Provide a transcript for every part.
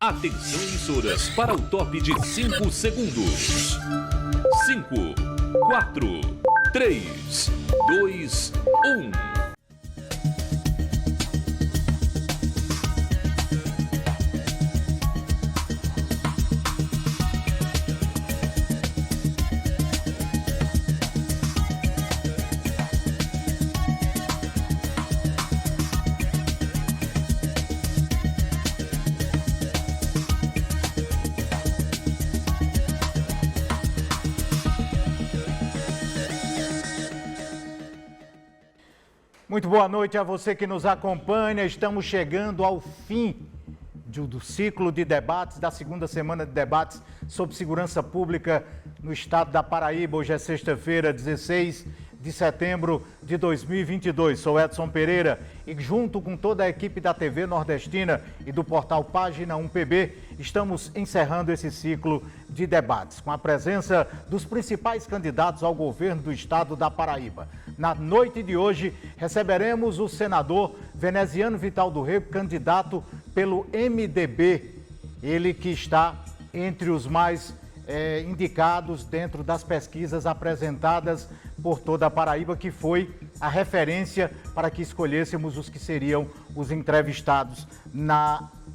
Atenção, emissoras, para o top de 5 segundos. 5, 4, 3, 2, 1. Muito boa noite a você que nos acompanha. Estamos chegando ao fim do ciclo de debates, da segunda semana de debates sobre segurança pública no estado da Paraíba. Hoje é sexta-feira, 16 de setembro de 2022. Sou Edson Pereira e junto com toda a equipe da TV Nordestina e do portal Página 1PB, estamos encerrando esse ciclo de debates com a presença dos principais candidatos ao governo do estado da Paraíba. Na noite de hoje, receberemos o senador Veneziano Vital do Rego, candidato pelo MDB, ele que está entre os mais indicados dentro das pesquisas apresentadas por toda a Paraíba, que foi a referência para que escolhêssemos os que seriam os entrevistados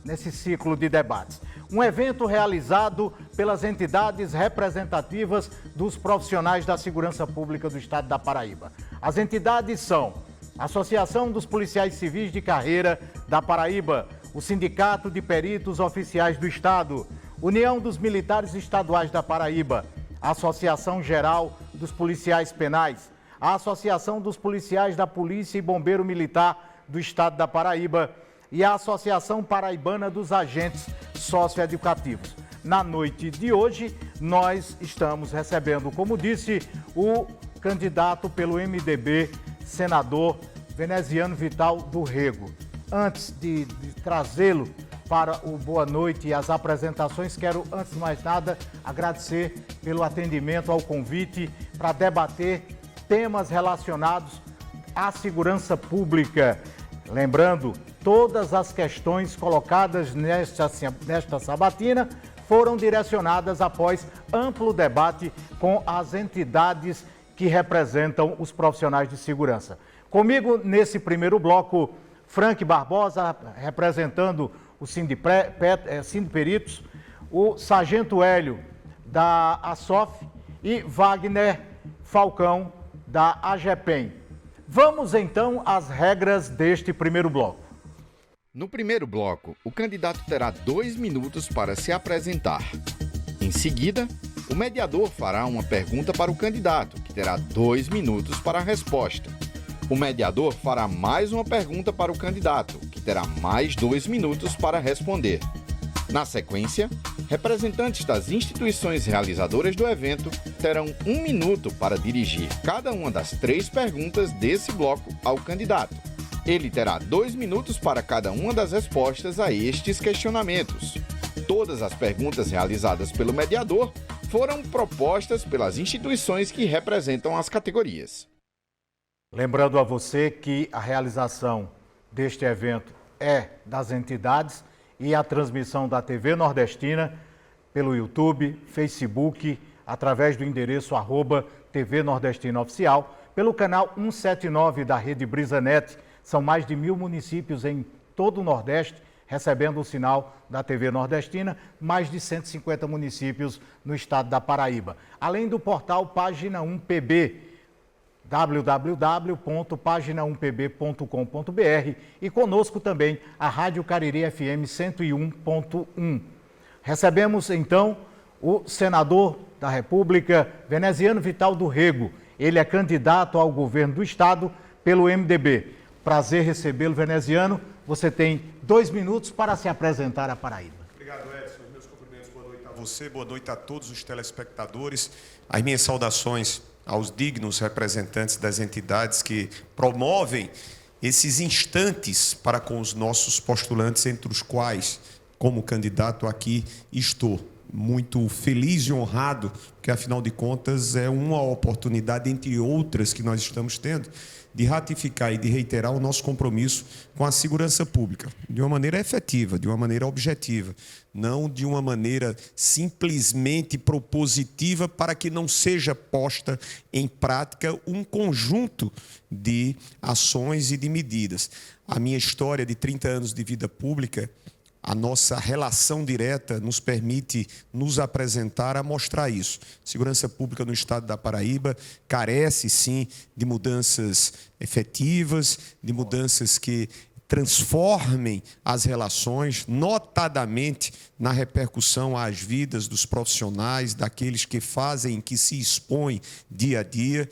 nesse ciclo de debates. Um evento realizado pelas entidades representativas dos profissionais da segurança pública do estado da Paraíba. As entidades são a Associação dos Policiais Civis de Carreira da Paraíba, o Sindicato de Peritos Oficiais do Estado, União dos Militares Estaduais da Paraíba, a Associação Geral dos Policiais Penais, a Associação dos Policiais da Polícia e Bombeiro Militar do Estado da Paraíba e a Associação Paraibana dos Agentes Socioeducativos. Na noite de hoje, nós estamos recebendo, como disse, o candidato pelo MDB, senador Veneziano Vital do Rego. Antes de trazê-lo para o boa noite e as apresentações, quero, antes de mais nada, agradecer pelo atendimento ao convite para debater temas relacionados à segurança pública. Lembrando, todas as questões colocadas nesta sabatina foram direcionadas após amplo debate com as entidades que representam os profissionais de segurança. Comigo, nesse primeiro bloco, Frank Barbosa, representando o Sindiperitos, o Sargento Hélio, da ASOF, e Wagner Falcão, da AGEPEM. Vamos, então, às regras deste primeiro bloco. No primeiro bloco, o candidato terá 2 minutos para se apresentar. Em seguida, o mediador fará uma pergunta para o candidato, que terá 2 minutos para a resposta. O mediador fará mais uma pergunta para o candidato, que terá mais 2 minutos para responder. Na sequência, representantes das instituições realizadoras do evento terão 1 minuto para dirigir cada uma das 3 perguntas desse bloco ao candidato. Ele terá 2 minutos para cada uma das respostas a estes questionamentos. Todas as perguntas realizadas pelo mediador foram propostas pelas instituições que representam as categorias. Lembrando a você que a realização deste evento é das entidades e a transmissão da TV Nordestina pelo YouTube, Facebook, através do endereço @TV Nordestina Oficial, pelo canal 179 da Rede BrisaNet. São mais de 1000 municípios em todo o Nordeste recebendo o sinal da TV Nordestina, mais de 150 municípios no estado da Paraíba. Além do portal Página 1PB, www.pagina1pb.com.br, e conosco também a Rádio Cariri FM 101.1. Recebemos então o senador da República, Veneziano Vital do Rego. Ele é candidato ao governo do estado pelo MDB. Prazer recebê-lo, Veneziano. Você tem 2 minutos para se apresentar à Paraíba. Obrigado, Edson. Meus cumprimentos, boa noite a você, boa noite a todos os telespectadores. As minhas saudações aos dignos representantes das entidades que promovem esses instantes para com os nossos postulantes, entre os quais, como candidato aqui, estou. muito feliz e honrado, porque, afinal de contas, é uma oportunidade, entre outras que nós estamos tendo, de ratificar e de reiterar o nosso compromisso com a segurança pública, de uma maneira efetiva, de uma maneira objetiva, não de uma maneira simplesmente propositiva para que não seja posta em prática um conjunto de ações e de medidas. A minha história de 30 anos de vida pública, a nossa relação direta nos permite nos apresentar a mostrar isso. Segurança pública no estado da Paraíba carece, sim, de mudanças efetivas, de mudanças que transformem as relações, notadamente na repercussão às vidas dos profissionais, daqueles que fazem, que se expõem dia a dia.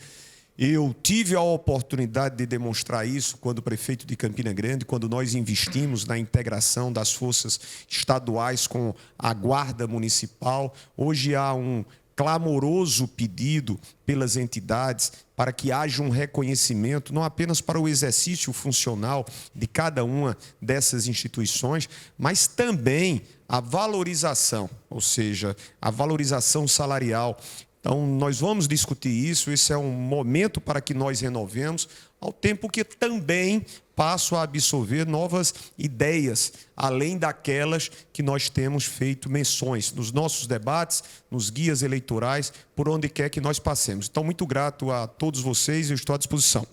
Eu tive a oportunidade de demonstrar isso quando prefeito de Campina Grande, quando nós investimos na integração das forças estaduais com a Guarda Municipal. Hoje há um clamoroso pedido pelas entidades para que haja um reconhecimento, não apenas para o exercício funcional de cada uma dessas instituições, mas também a valorização, ou seja, a valorização salarial. Então, nós vamos discutir isso, esse é um momento para que nós renovemos, ao tempo que também passo a absorver novas ideias, além daquelas que nós temos feito menções nos nossos debates, nos guias eleitorais, por onde quer que nós passemos. Então, muito grato a todos vocês e eu estou à disposição.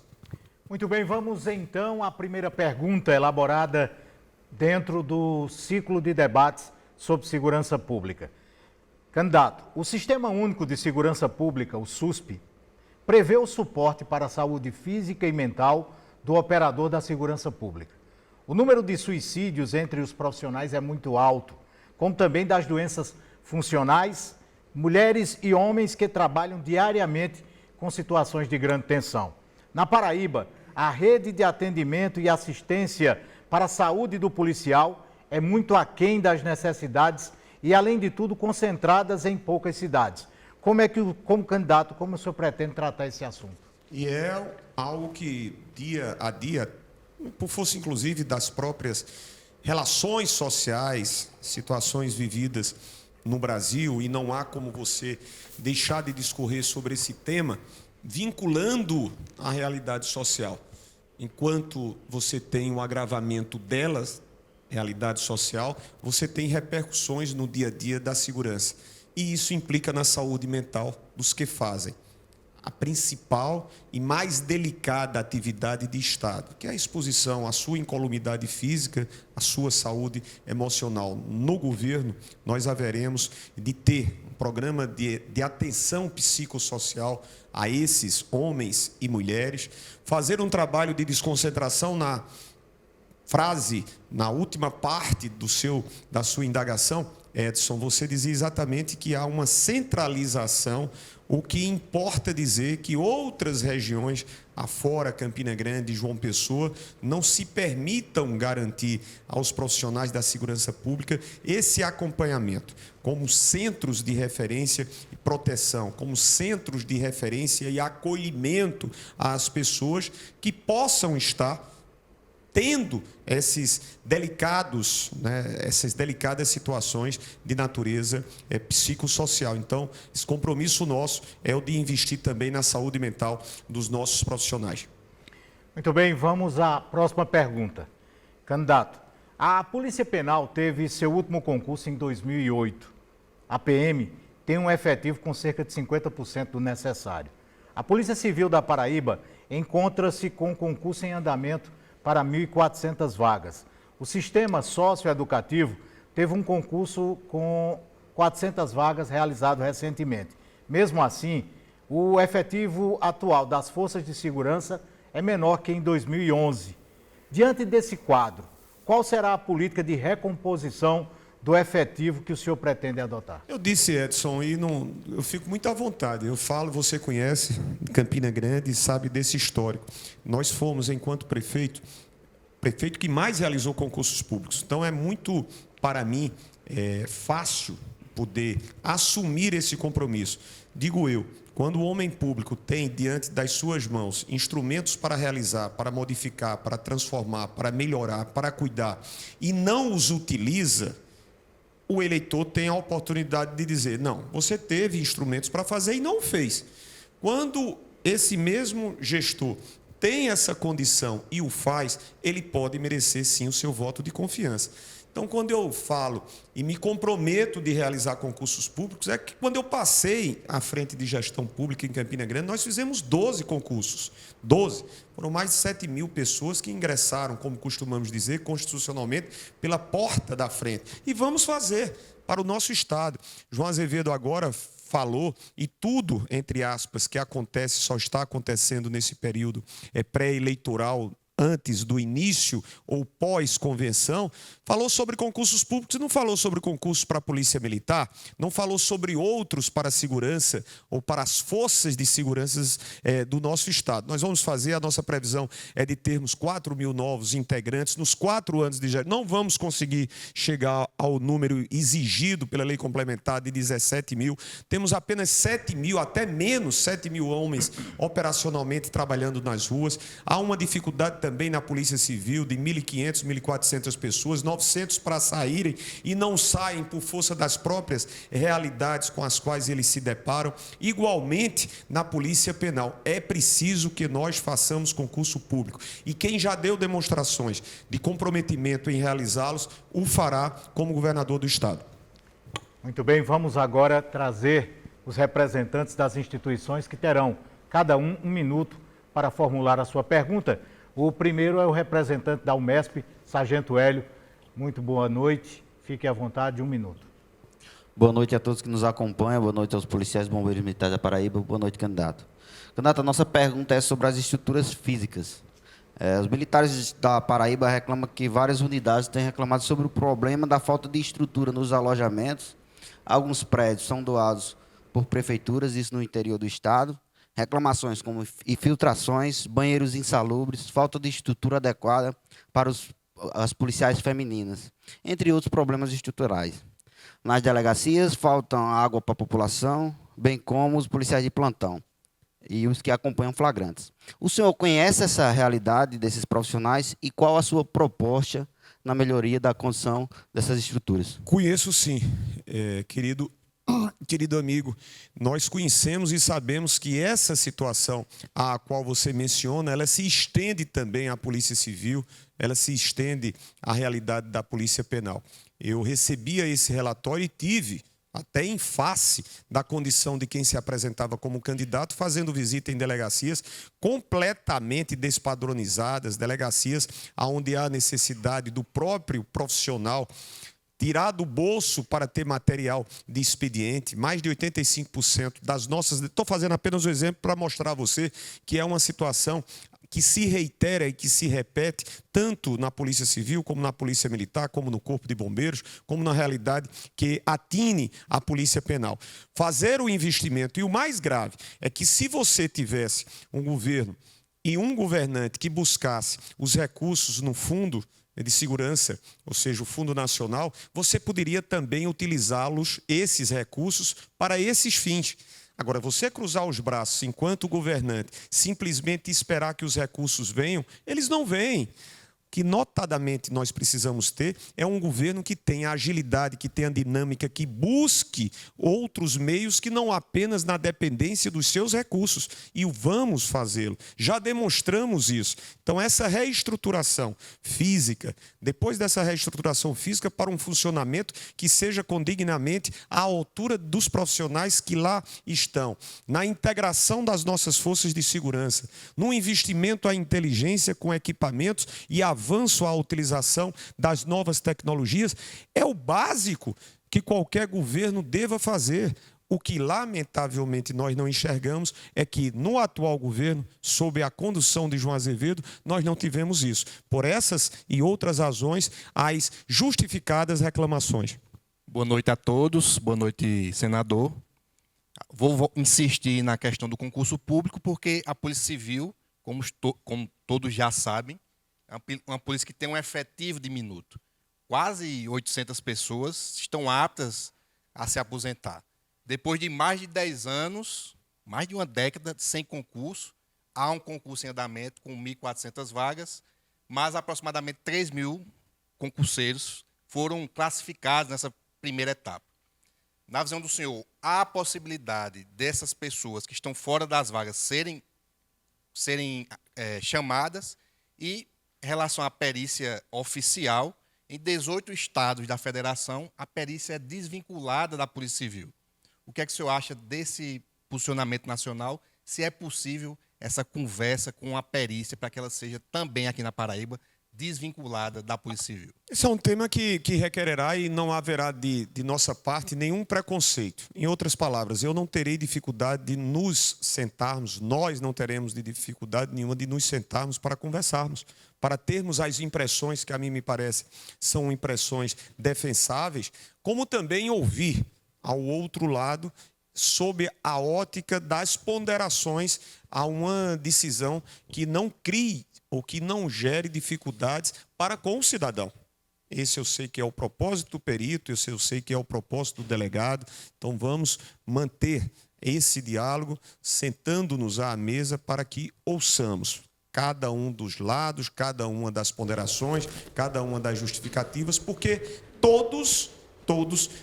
Muito bem, vamos então à primeira pergunta elaborada dentro do ciclo de debates sobre segurança pública. Candidato, o Sistema Único de Segurança Pública, o SUSP, prevê o suporte para a saúde física e mental do operador da segurança pública. O número de suicídios entre os profissionais é muito alto, como também das doenças funcionais, mulheres e homens que trabalham diariamente com situações de grande tensão. Na Paraíba, a rede de atendimento e assistência para a saúde do policial é muito aquém das necessidades e, além de tudo, concentradas em poucas cidades. Como candidato, como o senhor pretende tratar esse assunto? E é algo que, dia a dia, por força, inclusive, das próprias relações sociais, situações vividas no Brasil, e não há como você deixar de discorrer sobre esse tema, vinculando a realidade social. Enquanto você tem um agravamento delas, realidade social, você tem repercussões no dia a dia da segurança. E isso implica na saúde mental dos que fazem a principal e mais delicada atividade de Estado, que é a exposição à sua incolumidade física, à sua saúde emocional. No governo, nós haveremos de ter um programa de atenção psicossocial a esses homens e mulheres, fazer um trabalho de desconcentração na última parte da sua indagação, Edson, você dizia exatamente que há uma centralização, o que importa dizer que outras regiões, afora Campina Grande e João Pessoa, não se permitam garantir aos profissionais da segurança pública esse acompanhamento, como centros de referência e proteção, como centros de referência e acolhimento às pessoas que possam estar tendo essas delicadas situações de natureza psicossocial. Então, esse compromisso nosso é o de investir também na saúde mental dos nossos profissionais. Muito bem, vamos à próxima pergunta. Candidato, a Polícia Penal teve seu último concurso em 2008. A PM tem um efetivo com cerca de 50% do necessário. A Polícia Civil da Paraíba encontra-se com concurso em andamento para 1.400 vagas. O sistema socioeducativo teve um concurso com 400 vagas realizado recentemente. Mesmo assim, o efetivo atual das forças de segurança é menor que em 2011. Diante desse quadro, qual será a política de recomposição do efetivo que o senhor pretende adotar? Eu disse, Edson, e eu fico muito à vontade. Eu falo, você conhece Campina Grande e sabe desse histórico. Nós fomos, enquanto prefeito que mais realizou concursos públicos. Então, é muito, para mim, fácil poder assumir esse compromisso. Digo eu, quando o homem público tem diante das suas mãos instrumentos para realizar, para modificar, para transformar, para melhorar, para cuidar, e não os utiliza, o eleitor tem a oportunidade de dizer, não, você teve instrumentos para fazer e não fez. Quando esse mesmo gestor tem essa condição e o faz, ele pode merecer sim o seu voto de confiança. Então, quando eu falo e me comprometo de realizar concursos públicos, é que quando eu passei à frente de gestão pública em Campina Grande, nós fizemos 12 concursos. 12. Foram mais de 7 mil pessoas que ingressaram, como costumamos dizer, constitucionalmente, pela porta da frente. E vamos fazer para o nosso Estado. João Azevedo agora falou, e tudo, entre aspas, que acontece, só está acontecendo nesse período pré-eleitoral, antes do início ou pós-convenção, falou sobre concursos públicos e não falou sobre concursos para a Polícia Militar, não falou sobre outros para a segurança ou para as forças de segurança do nosso Estado. Nós vamos fazer, a nossa previsão é de termos 4 mil novos integrantes nos 4 anos de gestão. Não vamos conseguir chegar ao número exigido pela lei complementar de 17 mil. Temos apenas 7 mil, até menos 7 mil homens operacionalmente trabalhando nas ruas. Há uma dificuldade também na Polícia Civil, de 1.500, 1.400 pessoas, 900 para saírem e não saem por força das próprias realidades com as quais eles se deparam. Igualmente, na Polícia Penal, é preciso que nós façamos concurso público. E quem já deu demonstrações de comprometimento em realizá-los, o fará como governador do Estado. Muito bem, vamos agora trazer os representantes das instituições que terão, cada um minuto para formular a sua pergunta. O primeiro é o representante da UMESP, Sargento Hélio. Muito boa noite, fique à vontade, 1 minuto. Boa noite a todos que nos acompanham, boa noite aos policiais bombeiros militares da Paraíba, boa noite, candidato. Candidato, a nossa pergunta é sobre as estruturas físicas. Os militares da Paraíba reclamam que várias unidades têm reclamado sobre o problema da falta de estrutura nos alojamentos. Alguns prédios são doados por prefeituras, isso no interior do estado. Reclamações como infiltrações, banheiros insalubres, falta de estrutura adequada para as policiais femininas, entre outros problemas estruturais. Nas delegacias, faltam água para a população, bem como os policiais de plantão e os que acompanham flagrantes. O senhor conhece essa realidade desses profissionais e qual a sua proposta na melhoria da condição dessas estruturas? Conheço sim, querido amigo, nós conhecemos e sabemos que essa situação a qual você menciona, ela se estende também à Polícia Civil, ela se estende à realidade da Polícia Penal. Eu recebia esse relatório e tive, até em face da condição de quem se apresentava como candidato, fazendo visita em delegacias completamente despadronizadas, delegacias onde há necessidade do próprio profissional tirar do bolso para ter material de expediente. Mais de 85% das nossas... Estou fazendo apenas um exemplo para mostrar a você que é uma situação que se reitera e que se repete tanto na Polícia Civil, como na Polícia Militar, como no Corpo de Bombeiros, como na realidade que atine a Polícia Penal. Fazer o investimento, e o mais grave é que se você tivesse um governo e um governante que buscasse os recursos no fundo de segurança, ou seja, o Fundo Nacional, você poderia também utilizá-los, esses recursos, para esses fins. Agora, você cruzar os braços enquanto governante, simplesmente esperar que os recursos venham, eles não vêm. O que notadamente nós precisamos ter é um governo que tenha agilidade, que tenha dinâmica, que busque outros meios que não apenas na dependência dos seus recursos. E vamos fazê-lo. Já demonstramos isso. Então, essa reestruturação física, depois dessa reestruturação física, para um funcionamento que seja condignamente à altura dos profissionais que lá estão, na integração das nossas forças de segurança, no investimento à inteligência com equipamentos e avanço à utilização das novas tecnologias, é o básico que qualquer governo deva fazer. O que, lamentavelmente, nós não enxergamos é que, no atual governo, sob a condução de João Azevedo, nós não tivemos isso. Por essas e outras razões, as justificadas reclamações. Boa noite a todos, boa noite, senador. Vou insistir na questão do concurso público, porque a Polícia Civil, como todos já sabem, é uma polícia que tem um efetivo diminuto. Quase 800 pessoas estão aptas a se aposentar. Depois de mais de 10 anos, mais de uma década sem concurso, há um concurso em andamento com 1.400 vagas, mas aproximadamente 3 mil concurseiros foram classificados primeira etapa. Na visão do senhor, há a possibilidade dessas pessoas que estão fora das vagas serem chamadas e, em relação à perícia oficial, em 18 estados da federação, a perícia é desvinculada da Polícia Civil. O que é que o senhor acha desse posicionamento nacional, se é possível essa conversa com a perícia para que ela seja também aqui na Paraíba desvinculada da Polícia Civil? Esse é um tema que requererá e não haverá de nossa parte nenhum preconceito. Em outras palavras, eu não terei dificuldade de nos sentarmos, nós não teremos dificuldade nenhuma de nos sentarmos para conversarmos, para termos as impressões que a mim me parece são impressões defensáveis, como também ouvir ao outro lado sob a ótica das ponderações a uma decisão que não crie ou que não gere dificuldades para com o cidadão. Esse eu sei que é o propósito do perito, esse eu sei que é o propósito do delegado. Então vamos manter esse diálogo, sentando-nos à mesa para que ouçamos cada um dos lados, cada uma das ponderações, cada uma das justificativas, porque todos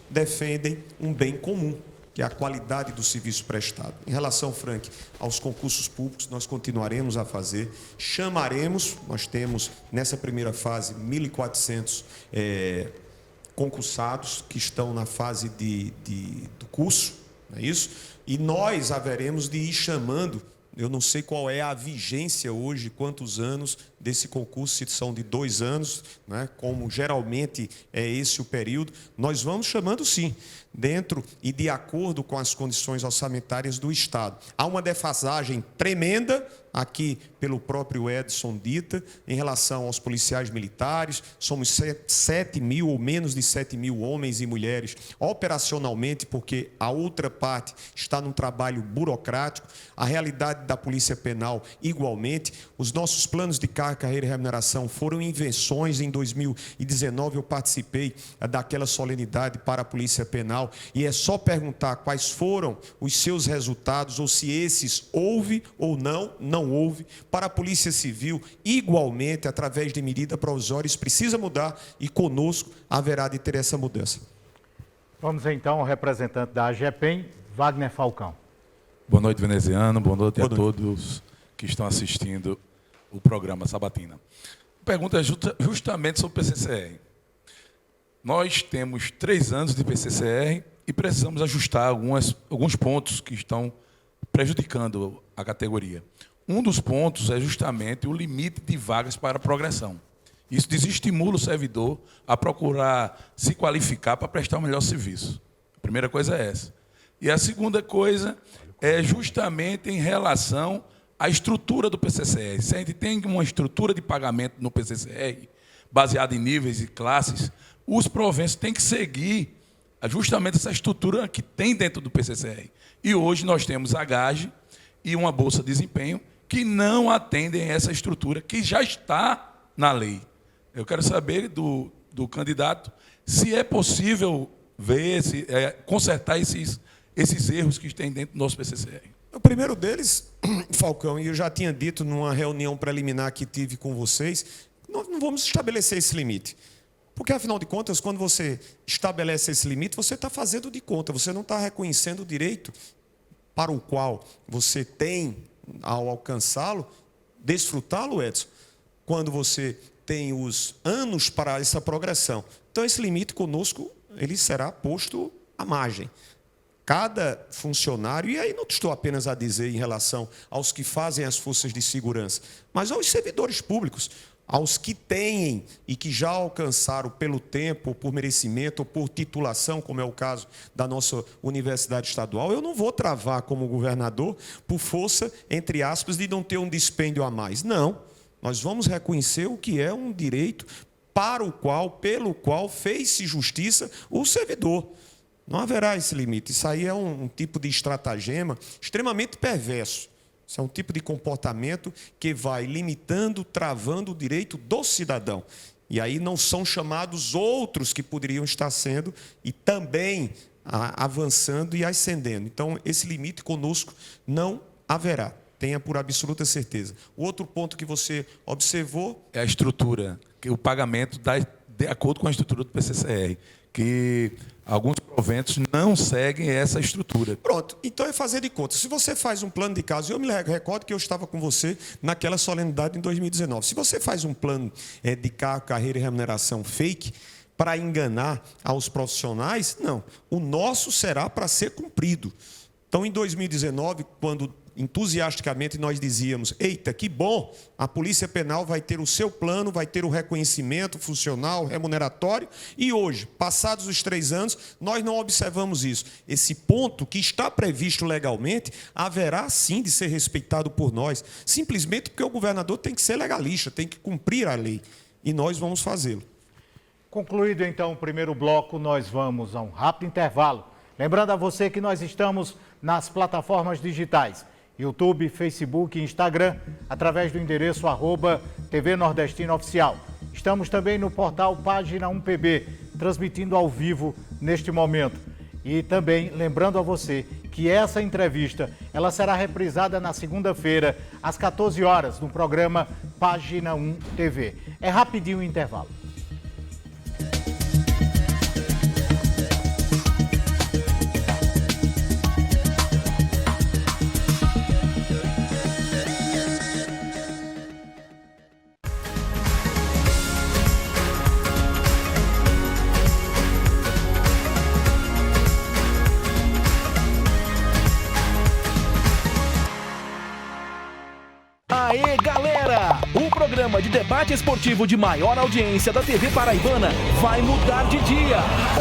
defendem um bem comum, que é a qualidade do serviço prestado. Em relação, Frank, aos concursos públicos, nós continuaremos a fazer, chamaremos, nós temos nessa primeira fase 1.400 concursados que estão na fase do curso, não é isso? E nós haveremos de ir chamando, eu não sei qual é a vigência hoje, quantos anos desse concurso, se são de 2 anos, né, como geralmente é esse o período, nós vamos chamando sim, dentro e de acordo com as condições orçamentárias do Estado. Há uma defasagem tremenda, aqui pelo próprio Edson dita, em relação aos policiais militares, somos 7 mil ou menos de 7 mil homens e mulheres operacionalmente, porque a outra parte está num trabalho burocrático, a realidade da Polícia Penal igualmente, os nossos planos de carreira e remuneração foram invenções. Em 2019 eu participei daquela solenidade para a Polícia Penal e é só perguntar quais foram os seus resultados ou se esses houve ou não houve. Para a Polícia Civil, igualmente, através de medidas provisórias, precisa mudar e conosco haverá de ter essa mudança. Vamos então ao representante da AGEPEM, Wagner Falcão. Boa noite, veneziano. Boa noite a todos que estão assistindo o programa Sabatina. A pergunta é justamente sobre o PCCR. Nós temos 3 anos de PCCR e precisamos ajustar alguns pontos que estão prejudicando a categoria. Um dos pontos é justamente o limite de vagas para progressão. Isso desestimula o servidor a procurar se qualificar para prestar o melhor serviço. A primeira coisa é essa. E a segunda coisa é justamente em relação à estrutura do PCCR. Se a gente tem uma estrutura de pagamento no PCCR, baseada em níveis e classes, os proventos têm que seguir justamente essa estrutura que tem dentro do PCCR. E hoje nós temos a GAGE e uma bolsa de desempenho que não atendem essa estrutura que já está na lei. Eu quero saber do candidato se é possível ver, consertar esses erros que tem dentro do nosso PCCR. O primeiro deles, Falcão, e eu já tinha dito numa reunião preliminar que tive com vocês, nós não vamos estabelecer esse limite. Porque, afinal de contas, quando você estabelece esse limite, você está fazendo de conta, você não está reconhecendo o direito para o qual você tem, ao alcançá-lo, desfrutá-lo, Edson, quando você tem os anos para essa progressão. Então, esse limite conosco, ele será posto à margem. Cada funcionário, e aí não estou apenas a dizer em relação aos que fazem as forças de segurança, mas aos servidores públicos, aos que têm e que já alcançaram pelo tempo, ou por merecimento, ou por titulação, como é o caso da nossa universidade estadual, eu não vou travar como governador por força, entre aspas, de não ter um dispêndio a mais. Não, nós vamos reconhecer o que é um direito pelo qual fez-se justiça o servidor. Não haverá esse limite. Isso aí é um tipo de estratagema extremamente perverso. Isso é um tipo de comportamento que vai limitando, travando o direito do cidadão. E aí não são chamados outros que poderiam estar sendo e também avançando e ascendendo. Então, esse limite conosco não haverá. Tenha por absoluta certeza. O outro ponto que você observou é a estrutura, que o pagamento dá de acordo com a estrutura do PCCR, que alguns proventos não seguem essa estrutura. Pronto, então é fazer de conta. Se você faz um plano de caso, eu me recordo que eu estava com você naquela solenidade em 2019. Se você faz um plano de carreira e remuneração fake para enganar aos profissionais, não. O nosso será para ser cumprido. Então, em 2019, quando entusiasticamente nós dizíamos, eita, que bom, a Polícia Penal vai ter o seu plano, vai ter o reconhecimento funcional, remuneratório, e hoje, passados os 3 anos, nós não observamos isso. Esse ponto que está previsto legalmente, haverá sim de ser respeitado por nós, simplesmente porque o governador tem que ser legalista, tem que cumprir a lei, e nós vamos fazê-lo. Concluído então o primeiro bloco, nós vamos a um rápido intervalo. Lembrando a você que nós estamos nas plataformas digitais, YouTube, Facebook e Instagram, através do endereço @TV Nordestina Oficial. Estamos também no portal Página 1PB, transmitindo ao vivo neste momento. E também lembrando a você que essa entrevista ela será reprisada na segunda-feira, às 14 horas, no programa Página 1 TV. É rapidinho o intervalo. Aê, galera! O programa de debate esportivo de maior audiência da TV paraibana vai mudar de dia.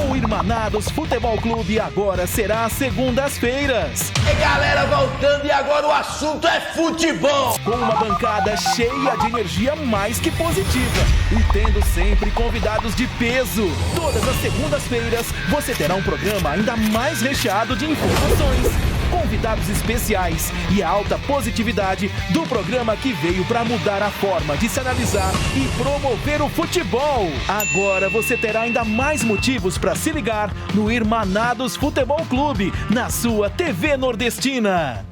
O Irmanados Futebol Clube agora será às segundas-feiras. E galera, voltando, e agora o assunto é futebol! Com uma bancada cheia de energia mais que positiva e tendo sempre convidados de peso. Todas as segundas-feiras você terá um programa ainda mais recheado de informações, convidados especiais e a alta positividade do programa que veio para mudar a forma de se analisar e promover o futebol. Agora você terá ainda mais motivos para se ligar no Irmanados Futebol Clube, na sua TV Nordestina.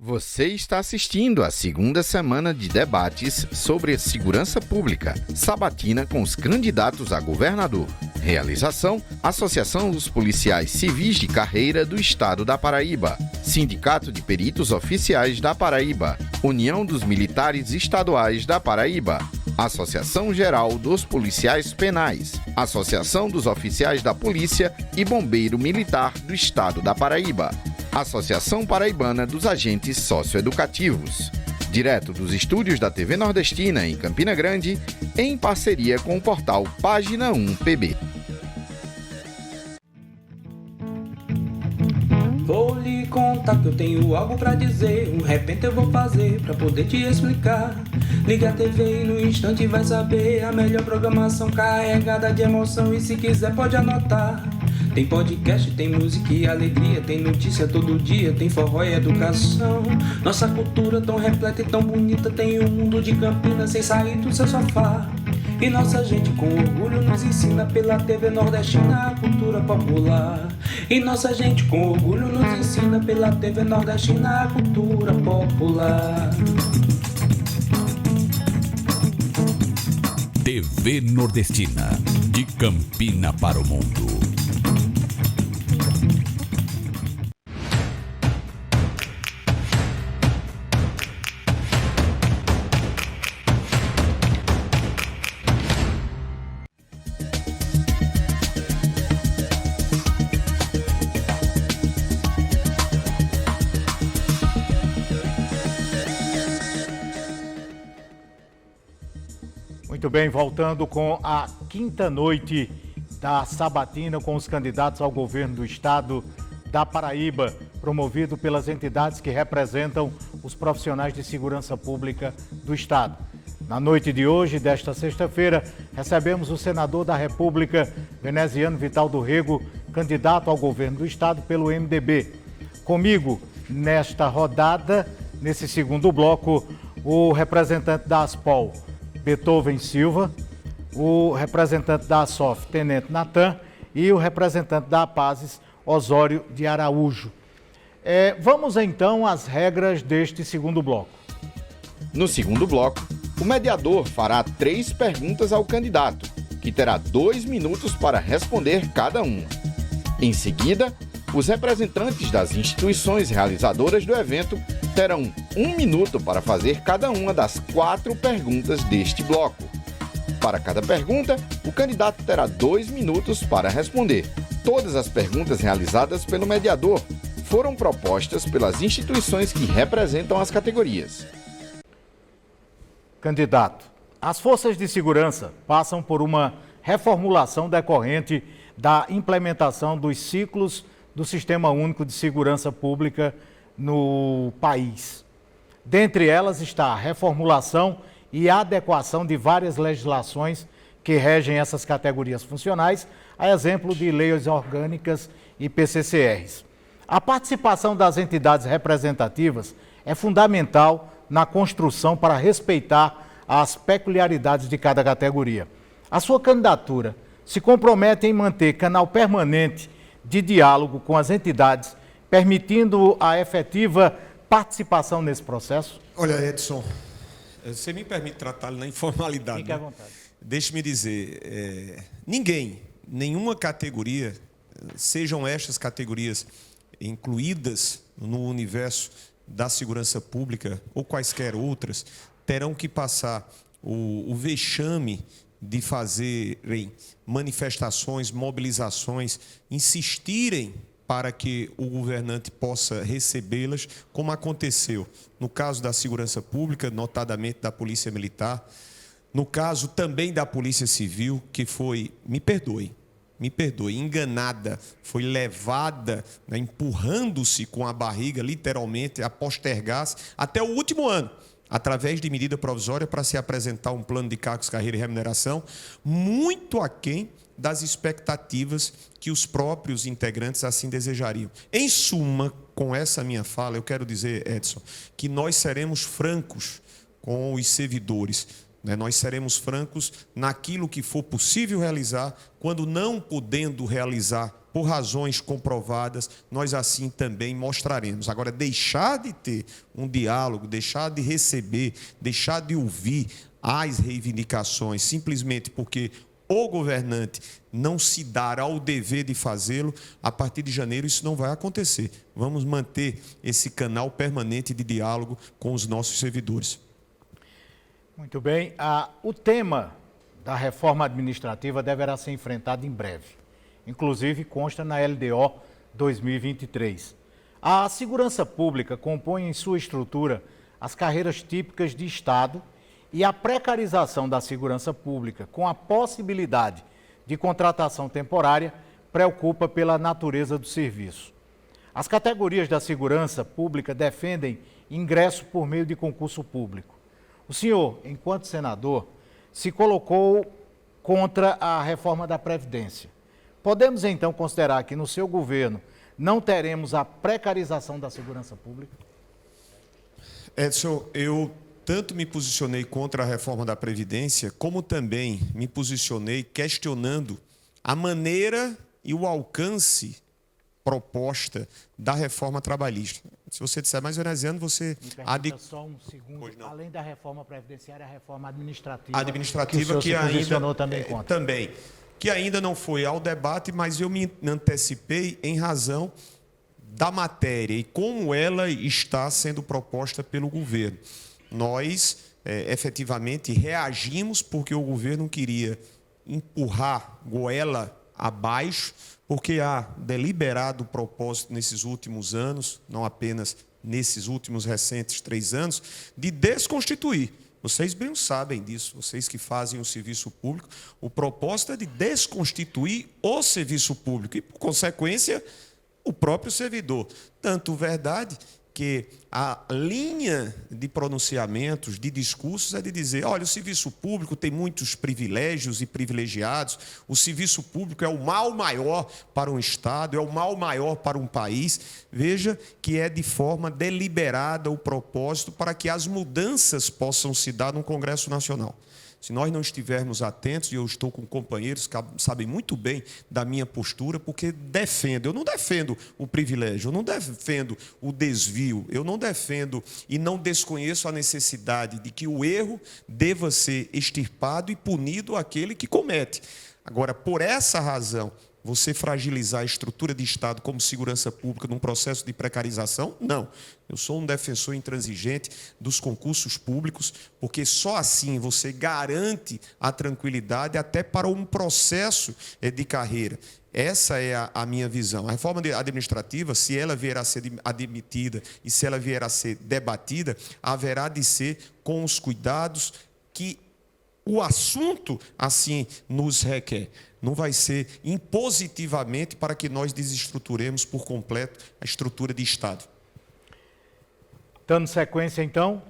Você está assistindo à segunda semana de debates sobre a segurança pública, sabatina com os candidatos a governador. Realização: Associação dos Policiais Civis de Carreira do Estado da Paraíba, Sindicato de Peritos Oficiais da Paraíba, União dos Militares Estaduais da Paraíba, Associação Geral dos Policiais Penais, Associação dos Oficiais da Polícia e Bombeiro Militar do Estado da Paraíba, Associação Paraibana dos Agentes Socioeducativos. Direto dos estúdios da TV Nordestina em Campina Grande, em parceria com o portal Página 1 PB. Vou lhe contar que eu tenho algo pra dizer. Repente eu vou fazer pra poder te explicar. Liga a TV e no instante vai saber a melhor programação carregada de emoção. E se quiser pode anotar. Tem podcast, tem música e alegria, tem notícia todo dia, tem forró e educação. Nossa cultura tão repleta e tão bonita, tem um mundo de Campinas sem sair do seu sofá. E nossa gente com orgulho nos ensina pela TV Nordestina a cultura popular. E nossa gente com orgulho nos ensina pela TV Nordestina a cultura popular. TV Nordestina, de Campina para o mundo. Muito bem, voltando com a quinta noite da sabatina com os candidatos ao governo do estado da Paraíba, promovido pelas entidades que representam os profissionais de segurança pública do estado. Na noite de hoje, desta sexta-feira, recebemos o senador da República, Veneziano Vital do Rego, candidato ao governo do estado pelo MDB. Comigo, nesta rodada, nesse segundo bloco, o representante da ASPOL, Beethoven Silva, o representante da ASOF, Tenente Natan, e o representante da APASES, Osório de Araújo. Vamos então às regras deste segundo bloco. No segundo bloco, o mediador fará 3 perguntas ao candidato, que terá 2 minutos para responder cada uma. Em seguida, os representantes das instituições realizadoras do evento terão 1 minuto para fazer cada uma das 4 perguntas deste bloco. Para cada pergunta, o candidato terá 2 minutos para responder. Todas as perguntas realizadas pelo mediador foram propostas pelas instituições que representam as categorias. Candidato, as forças de segurança passam por uma reformulação decorrente da implementação dos ciclos do Sistema Único de Segurança Pública no país. Dentre elas está a reformulação e adequação de várias legislações que regem essas categorias funcionais, a exemplo de leis orgânicas e PCCRs. A participação das entidades representativas é fundamental na construção para respeitar as peculiaridades de cada categoria. A sua candidatura se compromete em manter canal permanente de diálogo com as entidades, permitindo a efetiva participação nesse processo? Olha, Edson, você me permite tratá-lo na informalidade. Fique à vontade. Deixe-me dizer, nenhuma categoria, sejam estas categorias incluídas no universo da segurança pública ou quaisquer outras, terão que passar o vexame de fazerem manifestações, mobilizações, insistirem para que o governante possa recebê-las, como aconteceu no caso da segurança pública, notadamente da Polícia Militar, no caso também da Polícia Civil, que foi, me perdoe, enganada, foi levada, né, empurrando-se com a barriga, literalmente, a postergar-se até o último ano, através de medida provisória para se apresentar um plano de cargos, carreira e remuneração, muito aquém das expectativas que os próprios integrantes assim desejariam. Em suma, com essa minha fala, eu quero dizer, Edson, que nós seremos francos com os servidores, né? Nós seremos francos naquilo que for possível realizar, quando não podendo realizar por razões comprovadas, nós assim também mostraremos. Agora, deixar de ter um diálogo, deixar de receber, deixar de ouvir as reivindicações, simplesmente porque o governante não se dar ao dever de fazê-lo, a partir de janeiro isso não vai acontecer. Vamos manter esse canal permanente de diálogo com os nossos servidores. Muito bem. O tema da reforma administrativa deverá ser enfrentado em breve. Inclusive, consta na LDO 2023. A segurança pública compõe em sua estrutura as carreiras típicas de Estado e a precarização da segurança pública, com a possibilidade de contratação temporária, preocupa pela natureza do serviço. As categorias da segurança pública defendem ingresso por meio de concurso público. O senhor, enquanto senador, se colocou contra a reforma da Previdência. Podemos, então, considerar que no seu governo não teremos a precarização da segurança pública? Edson, eu tanto me posicionei contra a reforma da Previdência, como também me posicionei questionando a maneira e o alcance proposta da reforma trabalhista. Se você disser mais veneziano, você... Só um segundo. Além da reforma previdenciária, a reforma administrativa... Administrativa que ainda... posicionou também contra. Também. Que ainda não foi ao debate, mas eu me antecipei em razão da matéria e como ela está sendo proposta pelo governo. Nós, efetivamente, reagimos porque o governo queria empurrar goela abaixo, porque há deliberado propósito nesses últimos anos, não apenas nesses últimos recentes 3 anos, de desconstituir. Vocês bem sabem disso, vocês que fazem o serviço público, o propósito é de desconstituir o serviço público e, por consequência, o próprio servidor. Tanto verdade que a linha de pronunciamentos, de discursos, é de dizer, olha, o serviço público tem muitos privilégios e privilegiados, o serviço público é o mal maior para um Estado, é o mal maior para um país. Veja que é de forma deliberada o propósito para que as mudanças possam se dar no Congresso Nacional. Se nós não estivermos atentos, e eu estou com companheiros que sabem muito bem da minha postura, porque eu não defendo o privilégio, eu não defendo o desvio, eu não defendo e não desconheço a necessidade de que o erro deva ser extirpado e punido aquele que comete. Agora, por essa razão, você fragilizar a estrutura de Estado como segurança pública num processo de precarização? Não. Eu sou um defensor intransigente dos concursos públicos, porque só assim você garante a tranquilidade até para um processo de carreira. Essa é a minha visão. A reforma administrativa, se ela vier a ser admitida e se ela vier a ser debatida, haverá de ser com os cuidados que o assunto assim nos requer. Não vai ser impositivamente para que nós desestruturemos por completo a estrutura de Estado. Dando sequência, então,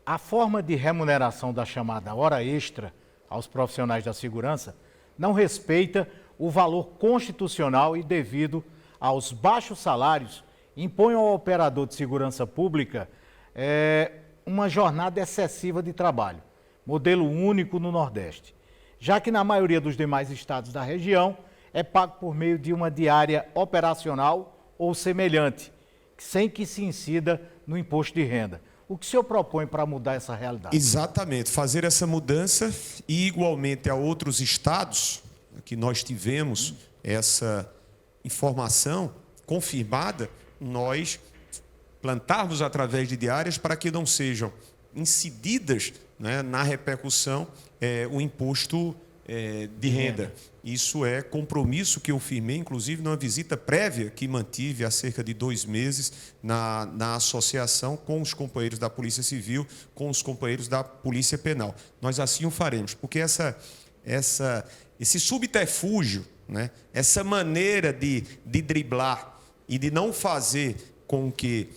a forma de remuneração da chamada hora extra aos profissionais da segurança não respeita o valor constitucional e devido aos baixos salários, impõe ao operador de segurança pública uma jornada excessiva de trabalho, modelo único no Nordeste, já que na maioria dos demais estados da região é pago por meio de uma diária operacional ou semelhante, sem que se incida no imposto de renda. O que o senhor propõe para mudar essa realidade? Exatamente, fazer essa mudança e igualmente a outros estados que nós tivemos essa informação confirmada, nós plantarmos através de diárias para que não sejam incididas, né, na repercussão o imposto de renda. Isso é compromisso que eu firmei, inclusive, numa visita prévia que mantive há cerca de 2 meses na associação com os companheiros da Polícia Civil, com os companheiros da Polícia Penal. Nós assim o faremos, porque esse subterfúgio, né, essa maneira de driblar e de não fazer com que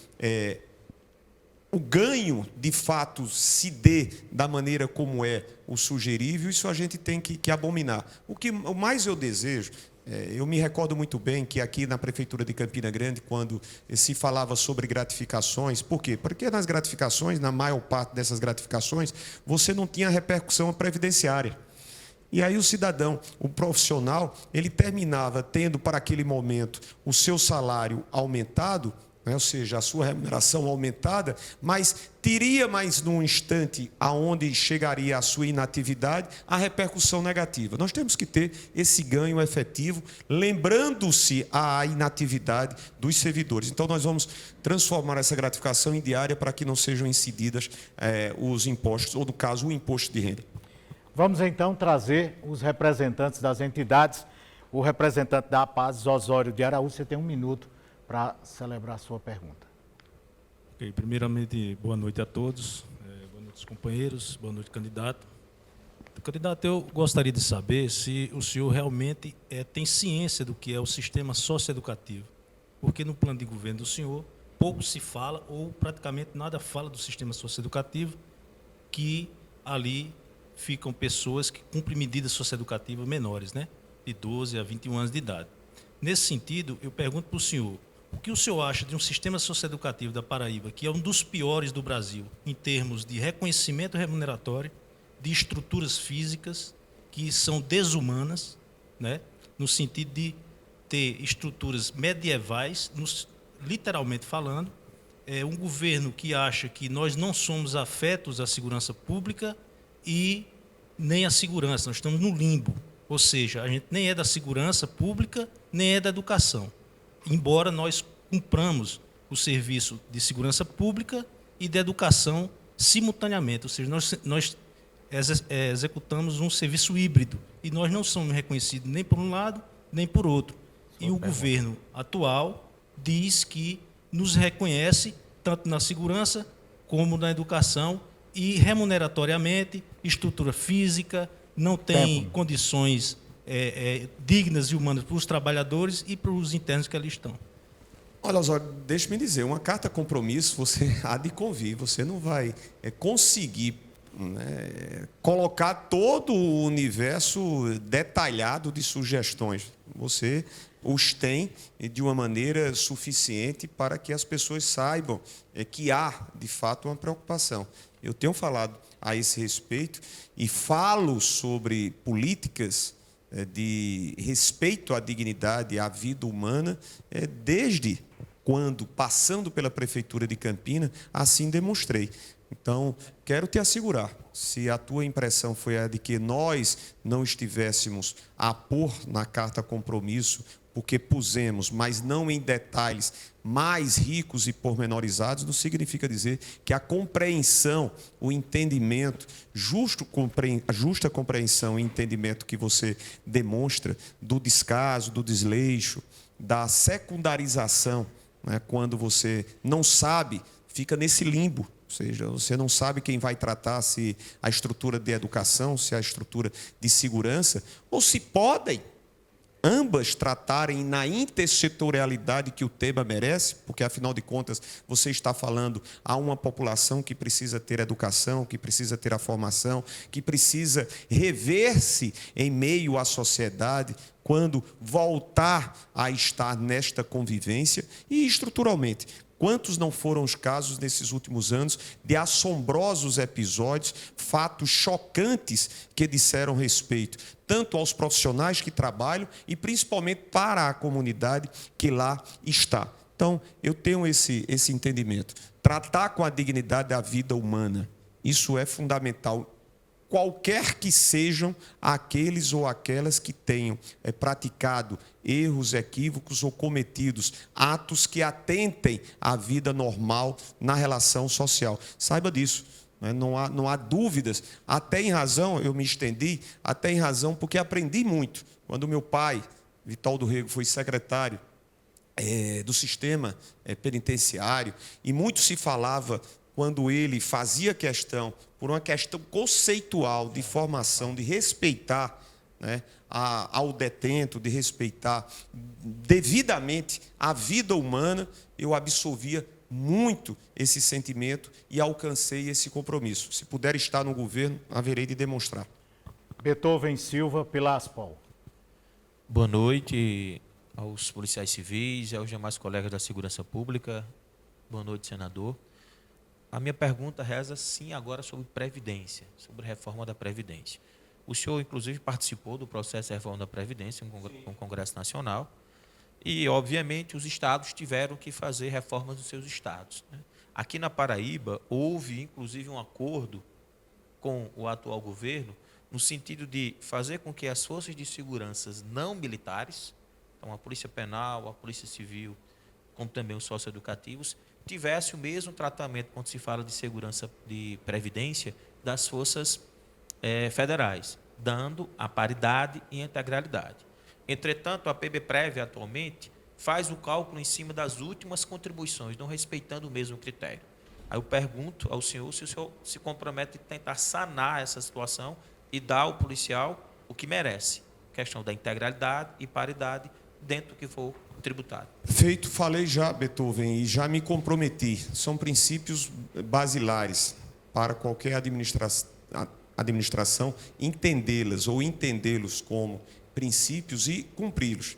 o ganho, de fato, se dê da maneira como é o sugerível, isso a gente tem que abominar. O mais eu desejo, eu me recordo muito bem que aqui na Prefeitura de Campina Grande, quando se falava sobre gratificações, por quê? Porque nas gratificações, na maior parte dessas gratificações, você não tinha repercussão previdenciária. E aí o cidadão, o profissional, ele terminava tendo para aquele momento o seu salário aumentado, ou seja, a sua remuneração aumentada, mas teria mais num instante aonde chegaria a sua inatividade, a repercussão negativa. Nós temos que ter esse ganho efetivo, lembrando-se a inatividade dos servidores. Então, nós vamos transformar essa gratificação em diária para que não sejam incididas os impostos, ou no caso, o imposto de renda. Vamos, então, trazer os representantes das entidades. O representante da APAZ, Osório de Araújo, você tem 1 minuto para celebrar a sua pergunta. Okay, primeiramente, boa noite a todos, boa noite aos companheiros, boa noite, candidato. Candidato, eu gostaria de saber se o senhor realmente tem ciência do que é o sistema socioeducativo, porque no plano de governo do senhor pouco se fala ou praticamente nada fala do sistema socioeducativo, que ali ficam pessoas que cumprem medidas socioeducativas menores, né, de 12 a 21 anos de idade. Nesse sentido, eu pergunto para o senhor, o que o senhor acha de um sistema socioeducativo da Paraíba, que é um dos piores do Brasil, em termos de reconhecimento remuneratório, de estruturas físicas que são desumanas, né, no sentido de ter estruturas medievais, literalmente falando, um governo que acha que nós não somos afetos à segurança pública e nem à segurança, nós estamos no limbo, ou seja, a gente nem é da segurança pública, nem é da educação. Embora nós cumpramos o serviço de segurança pública e de educação simultaneamente, ou seja, nós executamos um serviço híbrido e nós não somos reconhecidos nem por um lado, nem por outro. E o governo atual diz que nos reconhece tanto na segurança como na educação e remuneratoriamente, estrutura física, não tem condições dignas e humanas para os trabalhadores e para os internos que ali estão. Olha, Osório, deixe-me dizer, uma carta compromisso você há de convir, você não vai conseguir, né, colocar todo o universo detalhado de sugestões. Você os tem de uma maneira suficiente para que as pessoas saibam que há, de fato, uma preocupação. Eu tenho falado a esse respeito e falo sobre políticas de respeito à dignidade e à vida humana desde quando, passando pela Prefeitura de Campina, assim demonstrei. Então, quero te assegurar, se a tua impressão foi a de que nós não estivéssemos a pôr na carta compromisso, porque pusemos, mas não em detalhes mais ricos e pormenorizados, não significa dizer que a compreensão, o entendimento, a justa compreensão e entendimento que você demonstra do descaso, do desleixo, da secundarização, né, quando você não sabe, fica nesse limbo. Ou seja, você não sabe quem vai tratar, se a estrutura de educação, se a estrutura de segurança, ou se podem ambas tratarem na intersetorialidade que o tema merece, porque, afinal de contas, você está falando a uma população que precisa ter educação, que precisa ter a formação, que precisa rever-se em meio à sociedade, quando voltar a estar nesta convivência e estruturalmente. Quantos não foram os casos nesses últimos anos de assombrosos episódios, fatos chocantes que disseram respeito tanto aos profissionais que trabalham e principalmente para a comunidade que lá está. Então, eu tenho esse entendimento. Tratar com a dignidade da vida humana, isso é fundamental. Qualquer que sejam aqueles ou aquelas que tenham praticado erros, equívocos ou cometidos atos que atentem à vida normal na relação social. Saiba disso, né? Não há dúvidas. Até em razão, eu me estendi, até em razão porque aprendi muito. Quando meu pai, Vital do Rego, foi secretário do sistema penitenciário, e muito se falava quando ele fazia questão, por uma questão conceitual de formação, de respeitar, né, ao detento, de respeitar devidamente a vida humana, eu absorvia muito esse sentimento e alcancei esse compromisso. Se puder estar no governo, haverei de demonstrar. Beethoven Silva, Pilaspol. Boa noite aos policiais civis e aos demais colegas da segurança pública. Boa noite, senador. A minha pergunta reza, sim, agora sobre Previdência, sobre reforma da Previdência. O senhor, inclusive, participou do processo de reforma da Previdência com o Congresso Nacional e, obviamente, os estados tiveram que fazer reformas dos seus estados, né? Aqui na Paraíba, houve, inclusive, um acordo com o atual governo no sentido de fazer com que as forças de segurança não militares, então a Polícia Penal, a Polícia Civil, como também os socioeducativos, tivesse o mesmo tratamento quando se fala de segurança de previdência das forças federais, dando a paridade e integralidade. Entretanto, a PBPrev atualmente faz o cálculo em cima das últimas contribuições, não respeitando o mesmo critério. Aí eu pergunto ao senhor se o senhor se compromete a tentar sanar essa situação e dar ao policial o que merece, questão da integralidade e paridade dentro do que for tributário. Feito, falei já, Beethoven, e já me comprometi. São princípios basilares para qualquer administração entendê-las ou entendê-los como princípios e cumpri-los.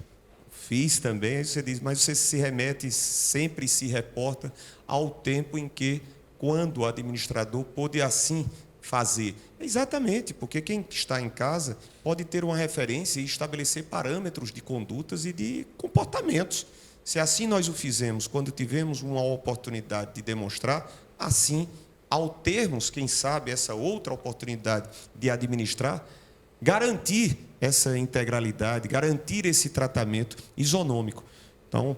Fiz também, aí você diz, mas você se remete, sempre se reporta ao tempo em que, quando o administrador pôde assim fazer. Exatamente, porque quem está em casa pode ter uma referência e estabelecer parâmetros de condutas e de comportamentos. Se assim nós o fizemos quando tivemos uma oportunidade de demonstrar, assim, ao termos, quem sabe, essa outra oportunidade de administrar, garantir essa integralidade, garantir esse tratamento isonômico. Então,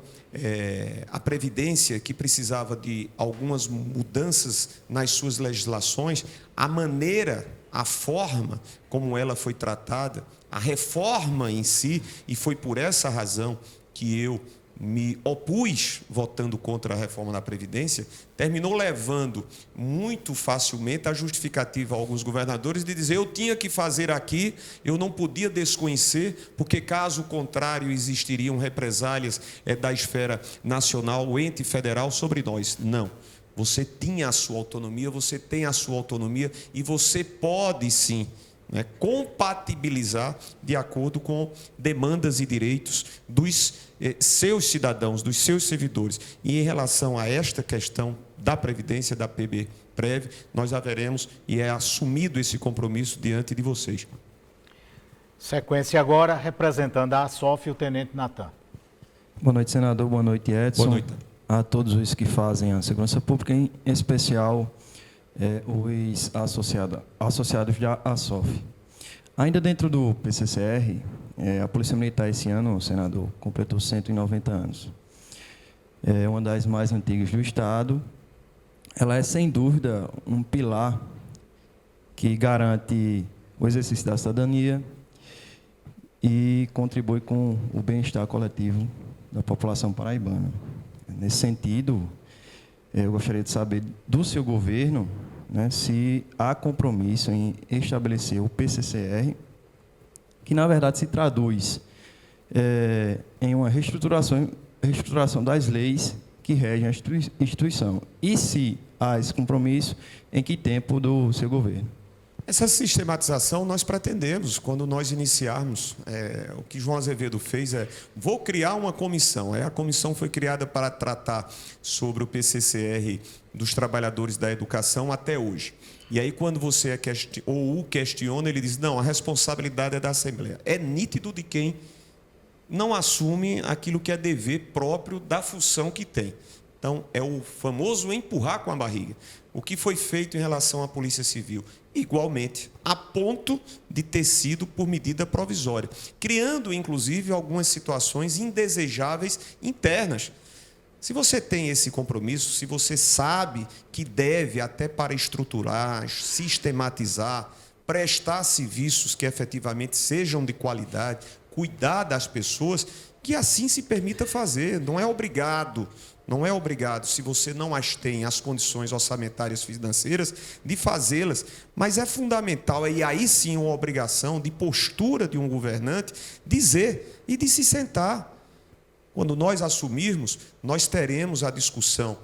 a Previdência, que precisava de algumas mudanças nas suas legislações, a maneira, a forma como ela foi tratada, a reforma em si, e foi por essa razão que eu me opus votando contra a reforma da Previdência, terminou levando muito facilmente a justificativa a alguns governadores de dizer eu tinha que fazer aqui, eu não podia desconhecer, porque caso contrário existiriam represálias da esfera nacional, o ente federal sobre nós. Não. Você tinha a sua autonomia, você tem a sua autonomia e você pode sim, né, compatibilizar de acordo com demandas e direitos dos seus cidadãos, dos seus servidores. E em relação a esta questão da Previdência, da PB breve nós haveremos e é assumido esse compromisso diante de vocês. Sequência agora, representando a ASOF, o Tenente Natan. Boa noite, senador. Boa noite, Edson. Boa noite. A todos os que fazem a segurança pública, em especial os associados da ASOF. Ainda dentro do PCCR, a Polícia Militar esse ano, senador, completou 190 anos. É uma das mais antigas do Estado. Ela é, sem dúvida, um pilar que garante o exercício da cidadania e contribui com o bem-estar coletivo da população paraibana. Nesse sentido, eu gostaria de saber do seu governo, né, se há compromisso em estabelecer o PCCR, que, na verdade, se traduz em uma reestruturação das leis que regem a instituição. E se há esse compromisso, em que tempo do seu governo? Essa sistematização nós pretendemos, quando nós iniciarmos, o que João Azevedo fez vou criar uma comissão. A comissão foi criada para tratar sobre o PCCR dos trabalhadores da educação até hoje. E aí, quando você o questiona, ele diz, não, a responsabilidade é da Assembleia. É nítido de quem não assume aquilo que é dever próprio da função que tem. Então, é o famoso empurrar com a barriga. O que foi feito em relação à Polícia Civil? Igualmente, a ponto de ter sido por medida provisória, criando, inclusive, algumas situações indesejáveis internas. Se você tem esse compromisso, se você sabe que deve, até para estruturar, sistematizar, prestar serviços que efetivamente sejam de qualidade, cuidar das pessoas, que assim se permita fazer, não é obrigado. Não é obrigado, se você não as tem, as condições orçamentárias financeiras, de fazê-las. Mas é fundamental, e aí sim uma obrigação de postura de um governante, dizer e de se sentar. Quando nós assumirmos, nós teremos a discussão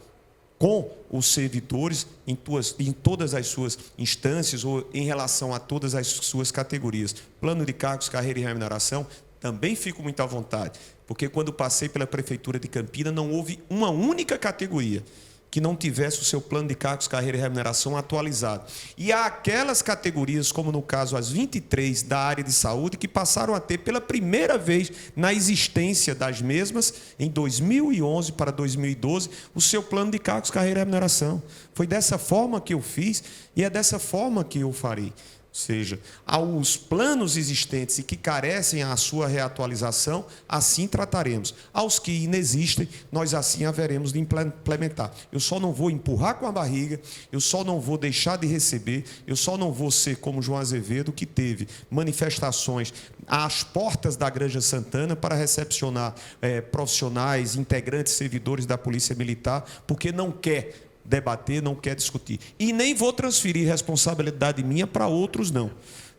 com os servidores em todas as suas instâncias ou em relação a todas as suas categorias. Plano de cargos, carreira e remuneração, também fico muito à vontade, porque quando passei pela Prefeitura de Campina, não houve uma única categoria que não tivesse o seu plano de cargos, carreira e remuneração atualizado. E há aquelas categorias, como no caso as 23 da área de saúde, que passaram a ter pela primeira vez na existência das mesmas, em 2011 para 2012, o seu plano de cargos, carreira e remuneração. Foi dessa forma que eu fiz e é dessa forma que eu farei. Ou seja, aos planos existentes e que carecem a sua reatualização, assim trataremos. Aos que inexistem, nós assim haveremos de implementar. Eu só não vou empurrar com a barriga, eu só não vou deixar de receber, eu só não vou ser como João Azevedo, que teve manifestações às portas da Granja Santana para recepcionar profissionais, integrantes, servidores da Polícia Militar, porque não quer debater, não quer discutir. E nem vou transferir responsabilidade minha para outros, não.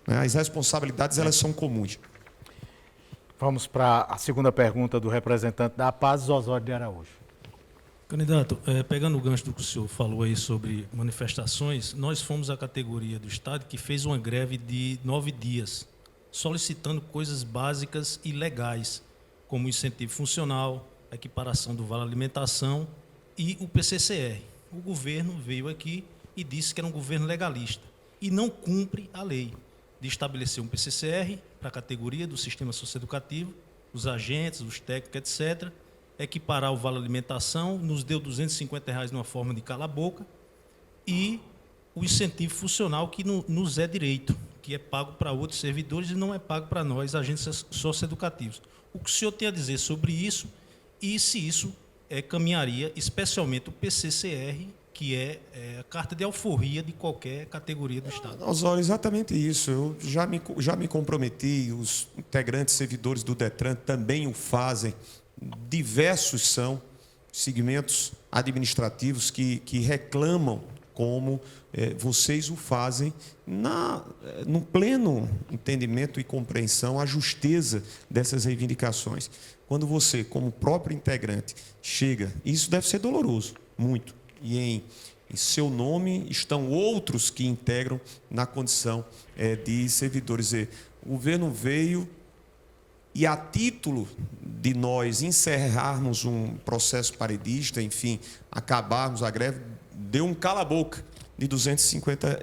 As responsabilidades, elas são comuns. Vamos para a segunda pergunta do representante da Paz, Osório de Araújo. Candidato, pegando o gancho do que o senhor falou aí sobre manifestações, nós fomos a categoria do Estado que fez uma greve de 9 dias, solicitando coisas básicas e legais, como incentivo funcional, a equiparação do vale alimentação e o PCCR. O governo veio aqui e disse que era um governo legalista e não cumpre a lei de estabelecer um PCCR para a categoria do sistema socioeducativo, os agentes, os técnicos, etc., equiparar o vale alimentação, nos deu R$250 numa forma de cala-boca e o incentivo funcional que nos é direito, que é pago para outros servidores e não é pago para nós, agentes socioeducativos. O que o senhor tem a dizer sobre isso e se isso caminharia, especialmente o PCCR, que é a carta de alforria de qualquer categoria do Estado. Osório, exatamente isso. Eu já me comprometi, os integrantes servidores do DETRAN também o fazem. Diversos são segmentos administrativos que reclamam como vocês o fazem no pleno entendimento e compreensão, a justeza dessas reivindicações. Quando você, como próprio integrante, chega, isso deve ser doloroso, muito, e em seu nome estão outros que integram na condição de servidores. O governo veio e, a título de nós encerrarmos um processo paredista, enfim, acabarmos a greve, deu um cala-boca. de R$ 250.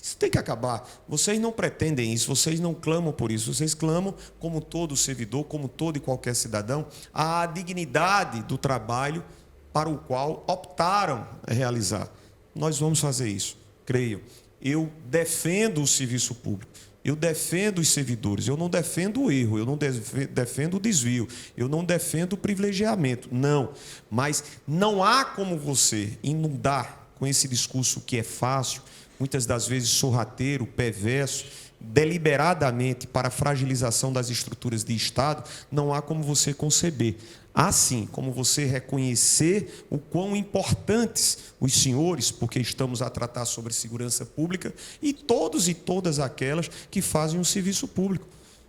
Isso tem que acabar. Vocês não pretendem isso, vocês não clamam por isso. Vocês clamam, como todo servidor, como todo e qualquer cidadão, a dignidade do trabalho para o qual optaram realizar. Nós vamos fazer isso, creio. Eu defendo o serviço público, eu defendo os servidores, eu não defendo o erro, eu não defendo o desvio, eu não defendo o privilegiamento, não. Mas não há como você inundar com esse discurso que é fácil, muitas das vezes sorrateiro, perverso, deliberadamente para a fragilização das estruturas de Estado, não há como você conceber. Assim como você reconhecer o quão importantes os senhores, porque estamos a tratar sobre segurança pública, e todos e todas aquelas que fazem um serviço público.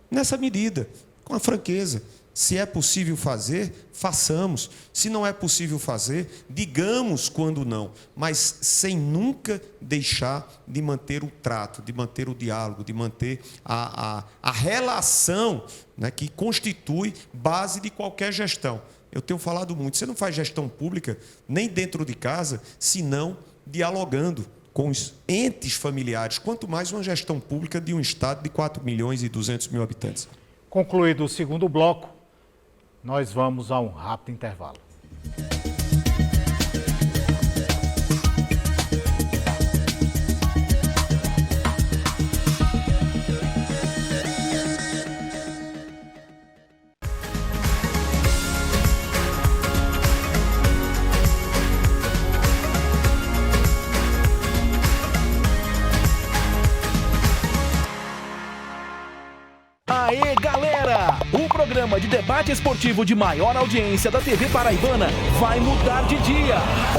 Nessa medida, com a franqueza. Se é possível fazer, façamos. Se não é possível fazer, digamos quando não, mas sem nunca deixar de manter o trato, de manter o diálogo, de manter a relação, né, que constitui base de qualquer gestão. Eu tenho falado muito, você não faz gestão pública nem dentro de casa, senão dialogando com os entes familiares, quanto mais uma gestão pública de um estado de 4.200.000 habitantes. Concluído o segundo bloco, nós vamos a um rápido intervalo. Aê, galera! O programa de debate esportivo de maior audiência da TV Paraibana vai mudar de dia.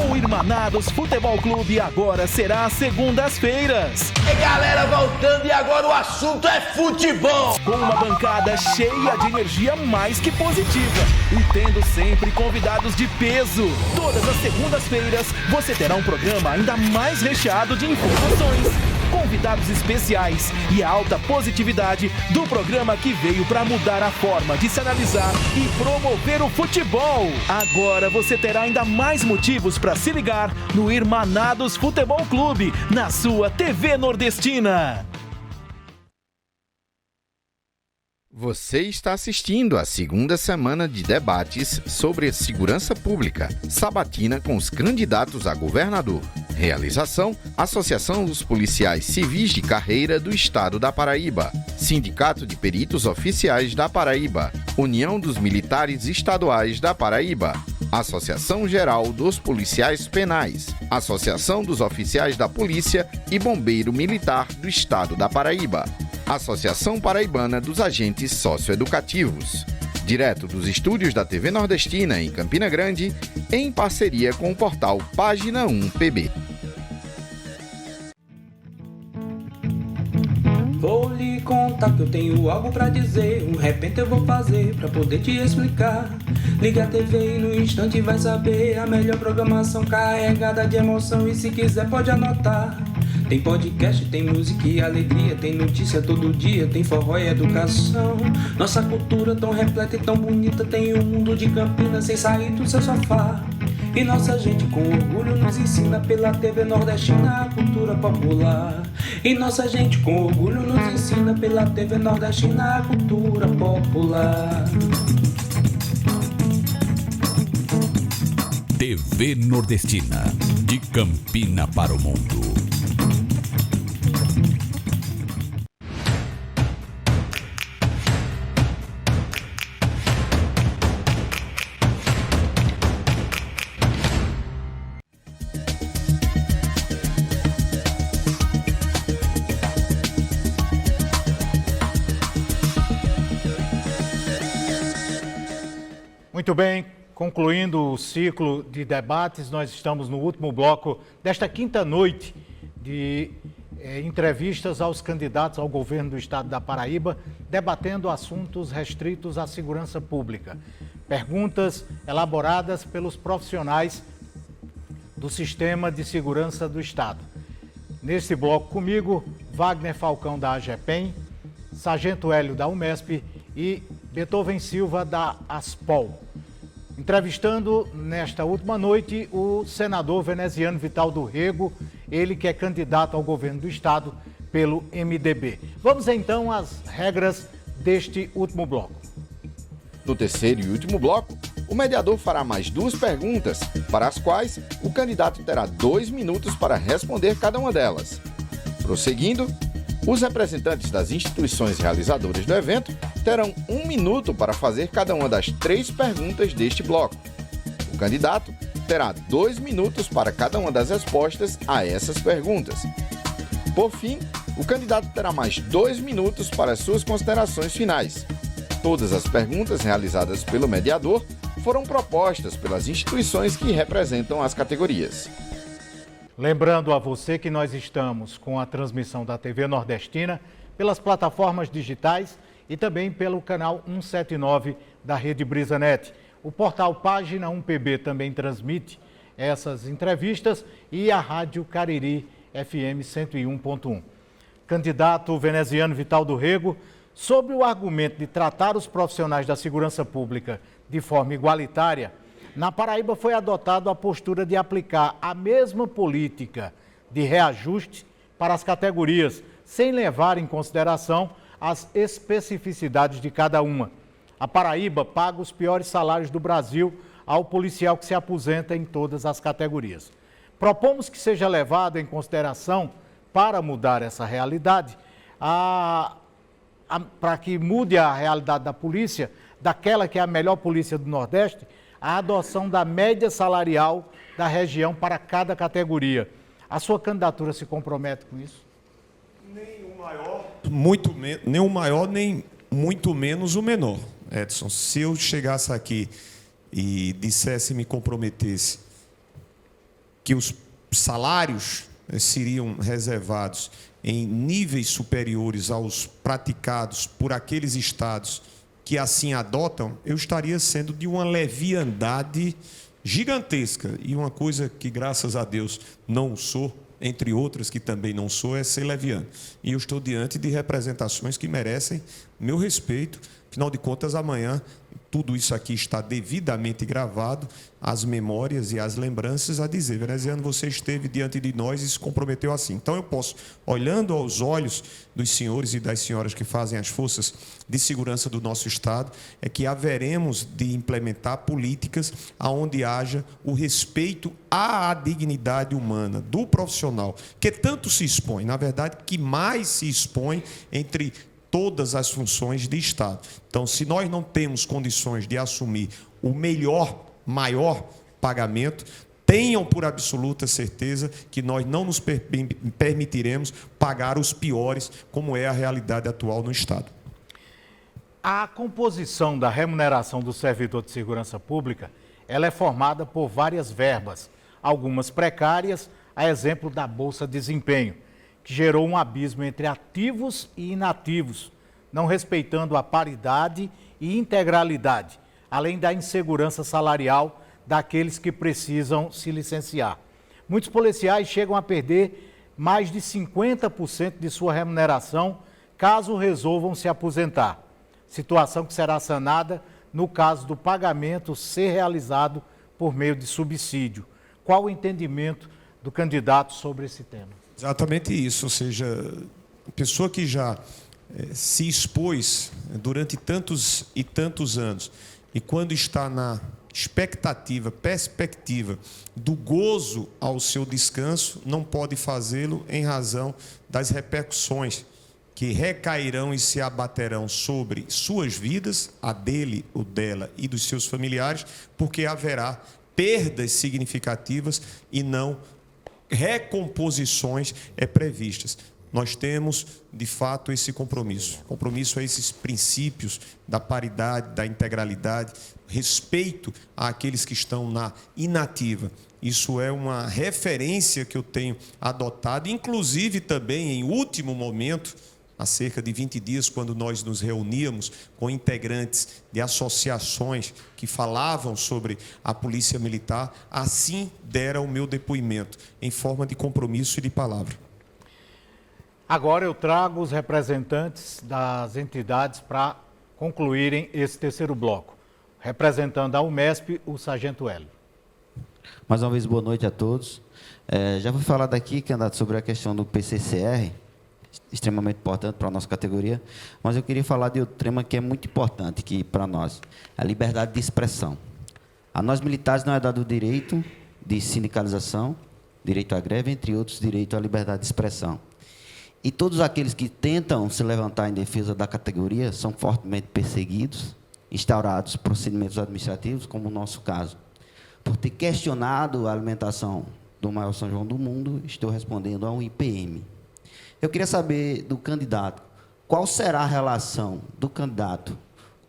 O Irmanados Futebol Clube agora será às segundas-feiras. E galera, voltando, e agora o assunto é futebol. Com uma bancada cheia de energia mais que positiva e tendo sempre convidados de peso. Todas as segundas-feiras você terá um programa ainda mais recheado de informações, convidados especiais e a alta positividade do programa que veio para mudar a forma de se analisar e promover o futebol. Agora você terá ainda mais motivos para se ligar no Irmanados Futebol Clube, na sua TV nordestina. Você está assistindo à segunda semana de debates sobre a segurança pública, sabatina com os candidatos a governador. Realização: Associação dos Policiais Civis de Carreira do Estado da Paraíba, Sindicato de Peritos Oficiais da Paraíba, União dos Militares Estaduais da Paraíba, Associação Geral dos Policiais Penais, Associação dos Oficiais da Polícia e Bombeiro Militar do Estado da Paraíba, Associação Paraibana dos Agentes Socioeducativos. Direto dos estúdios da TV Nordestina em Campina Grande, em parceria com o portal Página 1 PB. Vou lhe contar que eu tenho algo pra dizer. repente eu vou fazer pra poder te explicar. Liga a TV e no instante vai saber a melhor programação carregada de emoção. E se quiser pode anotar. Tem podcast, tem música e alegria, tem notícia todo dia, tem forró e educação. Nossa cultura tão repleta e tão bonita, tem um mundo de Campinas sem sair do seu sofá. E nossa gente com orgulho nos ensina pela TV nordestina a cultura popular. E nossa gente com orgulho nos ensina pela TV nordestina a cultura popular. TV Nordestina, de Campina para o mundo. Muito bem, concluindo o ciclo de debates, nós estamos no último bloco desta quinta noite de entrevistas aos candidatos ao governo do estado da Paraíba, debatendo assuntos restritos à segurança pública. Perguntas elaboradas pelos profissionais do Sistema de Segurança do Estado. Nesse bloco comigo, Wagner Falcão da AGEPEM, Sargento Hélio da UMESP e Beethoven Silva da ASPOL. Entrevistando nesta última noite o senador veneziano Vital do Rego ele que é candidato ao governo do estado pelo MDB. Vamos então às regras deste último bloco. No terceiro e último bloco, o mediador fará mais 2 perguntas, para as quais o candidato terá 2 minutos para responder cada uma delas. Prosseguindo, os representantes das instituições realizadoras do evento terão 1 minuto para fazer cada uma das 3 perguntas deste bloco. O candidato terá 2 minutos para cada uma das respostas a essas perguntas. Por fim, o candidato terá mais 2 minutos para suas considerações finais. Todas as perguntas realizadas pelo mediador foram propostas pelas instituições que representam as categorias. Lembrando a você que nós estamos com a transmissão da TV Nordestina pelas plataformas digitais e também pelo canal 179 da Rede BrisaNet. O portal Página 1PB também transmite essas entrevistas e a Rádio Cariri FM 101.1. Candidato veneziano Vital do Rego, sobre o argumento de tratar os profissionais da segurança pública de forma igualitária, na Paraíba foi adotado a postura de aplicar a mesma política de reajuste para as categorias, sem levar em consideração as especificidades de cada uma. A Paraíba paga os piores salários do Brasil ao policial que se aposenta em todas as categorias. Propomos que seja levado em consideração, para mudar essa realidade, para que mude a realidade da polícia, daquela que é a melhor polícia do Nordeste, a adoção da média salarial da região para cada categoria. A sua candidatura se compromete com isso? Nem o maior, nem muito menos o menor, Edson. Se eu chegasse aqui e dissesse, me comprometesse que os salários seriam reservados em níveis superiores aos praticados por aqueles estados que assim adotam, eu estaria sendo de uma leviandade gigantesca. E uma coisa que, graças a Deus, não sou, entre outras que também não sou, é ser leviano. E eu estou diante de representações que merecem meu respeito. Afinal de contas, amanhã, tudo isso aqui está devidamente gravado, as memórias e as lembranças a dizer, veneziano, você esteve diante de nós e se comprometeu assim. Então eu posso, olhando aos olhos dos senhores e das senhoras que fazem as forças de segurança do nosso Estado, é que haveremos de implementar políticas onde haja o respeito à dignidade humana do profissional, que tanto se expõe, na verdade, que mais se expõe entre todas as funções de Estado. Então, se nós não temos condições de assumir o maior pagamento, tenham por absoluta certeza que nós não nos permitiremos pagar os piores, como é a realidade atual no Estado. A composição da remuneração do servidor de segurança pública, ela é formada por várias verbas, algumas precárias, a exemplo da Bolsa Desempenho, que gerou um abismo entre ativos e inativos, não respeitando a paridade e integralidade, além da insegurança salarial daqueles que precisam se licenciar. Muitos policiais chegam a perder mais de 50% de sua remuneração caso resolvam se aposentar, situação que será sanada no caso do pagamento ser realizado por meio de subsídio. Qual o entendimento do candidato sobre esse tema? Exatamente isso, ou seja, a pessoa que já se expôs durante tantos e tantos anos e quando está na perspectiva do gozo ao seu descanso, não pode fazê-lo em razão das repercussões que recairão e se abaterão sobre suas vidas, a dele, o dela e dos seus familiares, porque haverá perdas significativas e não recomposições previstas. Nós temos, de fato, esse compromisso a esses princípios da paridade, da integralidade, respeito àqueles que estão na inativa. Isso é uma referência que eu tenho adotado, inclusive também em último momento, há cerca de 20 dias, quando nós nos reuníamos com integrantes de associações que falavam sobre a Polícia Militar, assim dera o meu depoimento, em forma de compromisso e de palavra. Agora eu trago os representantes das entidades para concluírem esse terceiro bloco. Representando a UMESP, o Sargento Hélio. Mais uma vez, boa noite a todos. Já fui falar daqui, candidato, sobre a questão do PCCR, extremamente importante para a nossa categoria, mas eu queria falar de outro tema que é muito importante para nós, a liberdade de expressão. A nós militares não é dado o direito de sindicalização, direito à greve, entre outros, direito à liberdade de expressão. E todos aqueles que tentam se levantar em defesa da categoria são fortemente perseguidos, instaurados procedimentos administrativos, como o nosso caso. Por ter questionado a alimentação do maior São João do mundo, estou respondendo a um IPM. Eu queria saber do candidato, qual será a relação do candidato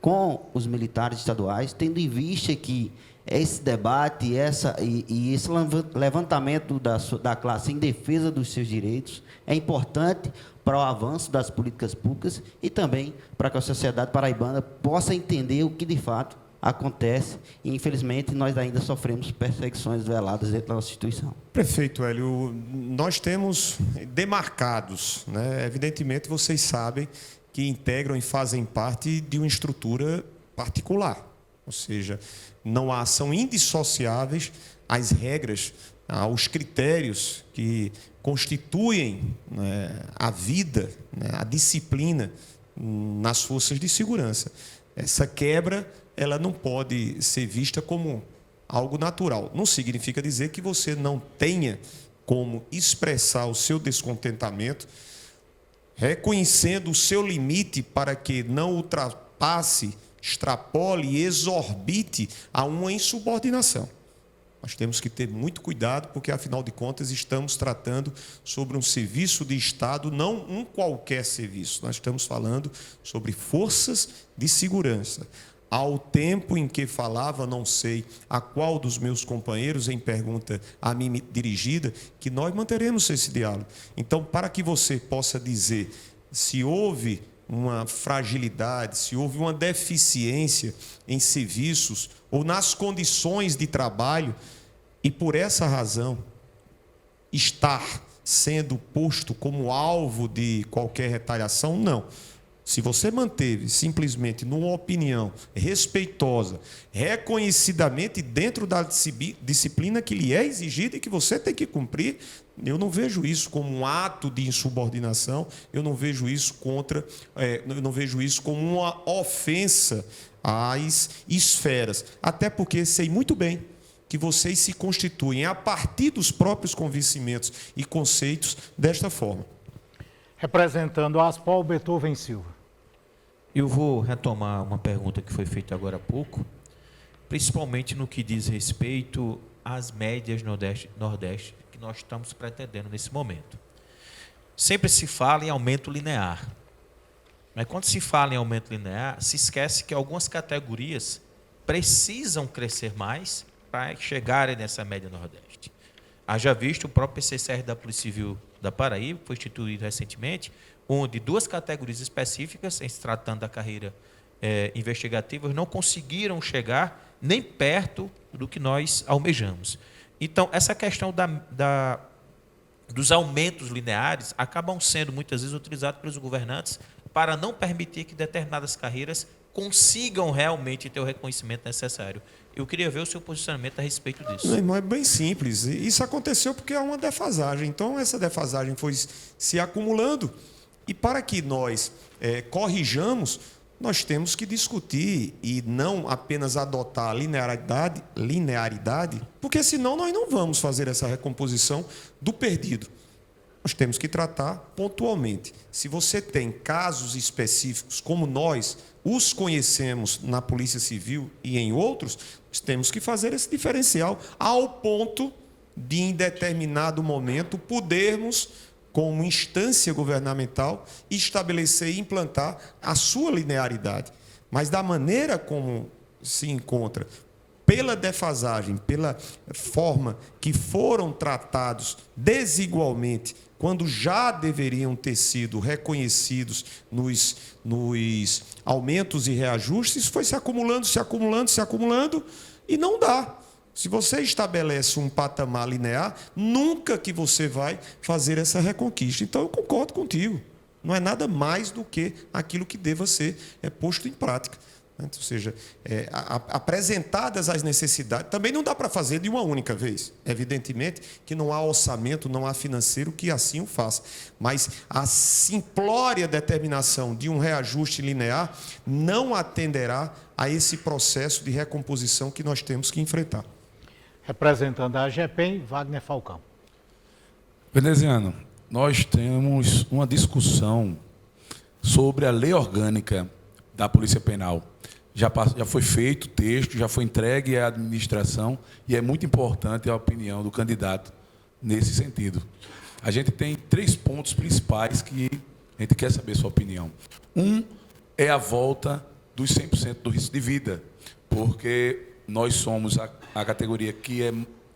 com os militares estaduais, tendo em vista que esse debate e esse levantamento da classe em defesa dos seus direitos é importante para o avanço das políticas públicas e também para que a sociedade paraibana possa entender o que de fato acontece e, infelizmente, nós ainda sofremos perseguições veladas dentro da nossa instituição. Prefeito Hélio, nós temos demarcados, né? Evidentemente, vocês sabem que integram e fazem parte de uma estrutura particular, ou seja, são indissociáveis as regras, os critérios que constituem, né, a vida, né, a disciplina nas forças de segurança. Essa quebra, ela não pode ser vista como algo natural. Não significa dizer que você não tenha como expressar o seu descontentamento, reconhecendo o seu limite para que não ultrapasse, extrapole e exorbite a uma insubordinação. Nós temos que ter muito cuidado, porque, afinal de contas, estamos tratando sobre um serviço de Estado, não um qualquer serviço. Nós estamos falando sobre forças de segurança. Ao tempo em que falava, não sei a qual dos meus companheiros, em pergunta a mim dirigida, que nós manteremos esse diálogo. Então, para que você possa dizer se houve uma fragilidade, se houve uma deficiência em serviços ou nas condições de trabalho, e por essa razão estar sendo posto como alvo de qualquer retaliação, não. Se você manteve simplesmente numa opinião respeitosa, reconhecidamente dentro da disciplina que lhe é exigida e que você tem que cumprir, eu não vejo isso como um ato de insubordinação, eu não vejo isso como uma ofensa às esferas. Até porque sei muito bem que vocês se constituem a partir dos próprios convencimentos e conceitos desta forma. Representando a Aspol, Beethoven Silva. Eu vou retomar uma pergunta que foi feita agora há pouco, principalmente no que diz respeito às médias Nordeste que nós estamos pretendendo nesse momento. Sempre se fala em aumento linear, mas quando se fala em aumento linear, se esquece que algumas categorias precisam crescer mais para chegarem nessa média Nordeste. Haja visto o próprio PCCR da Polícia Civil da Paraíba, que foi instituído recentemente, onde duas categorias específicas, em se tratando da carreira investigativa, não conseguiram chegar nem perto do que nós almejamos. Então, essa questão dos aumentos lineares acabam sendo, muitas vezes, utilizados pelos governantes para não permitir que determinadas carreiras consigam realmente ter o reconhecimento necessário. Eu queria ver o seu posicionamento a respeito disso. Meu irmão, é bem simples. Isso aconteceu porque há uma defasagem. Então, essa defasagem foi se acumulando. E para que nós corrijamos, nós temos que discutir e não apenas adotar a linearidade, porque senão nós não vamos fazer essa recomposição do perdido. Nós temos que tratar pontualmente. Se você tem casos específicos, como nós os conhecemos na Polícia Civil e em outros, nós temos que fazer esse diferencial ao ponto de, em determinado momento, podermos, como instância governamental, estabelecer e implantar a sua linearidade. Mas da maneira como se encontra, pela defasagem, pela forma que foram tratados desigualmente, quando já deveriam ter sido reconhecidos nos aumentos e reajustes, foi se acumulando, e não dá. Se você estabelece um patamar linear, nunca que você vai fazer essa reconquista. Então, eu concordo contigo. Não é nada mais do que aquilo que deva ser posto em prática. Ou seja, apresentadas as necessidades, também não dá para fazer de uma única vez. Evidentemente que não há orçamento, não há financeiro que assim o faça. Mas a simplória determinação de um reajuste linear não atenderá a esse processo de recomposição que nós temos que enfrentar. Representando a AGEPEM, Wagner Falcão. Veneziano, nós temos uma discussão sobre a lei orgânica da Polícia Penal. Já foi feito o texto, já foi entregue à administração e é muito importante a opinião do candidato nesse sentido. A gente tem 3 pontos principais que a gente quer saber sua opinião. Um é a volta dos 100% do risco de vida, porque nós somos a categoria que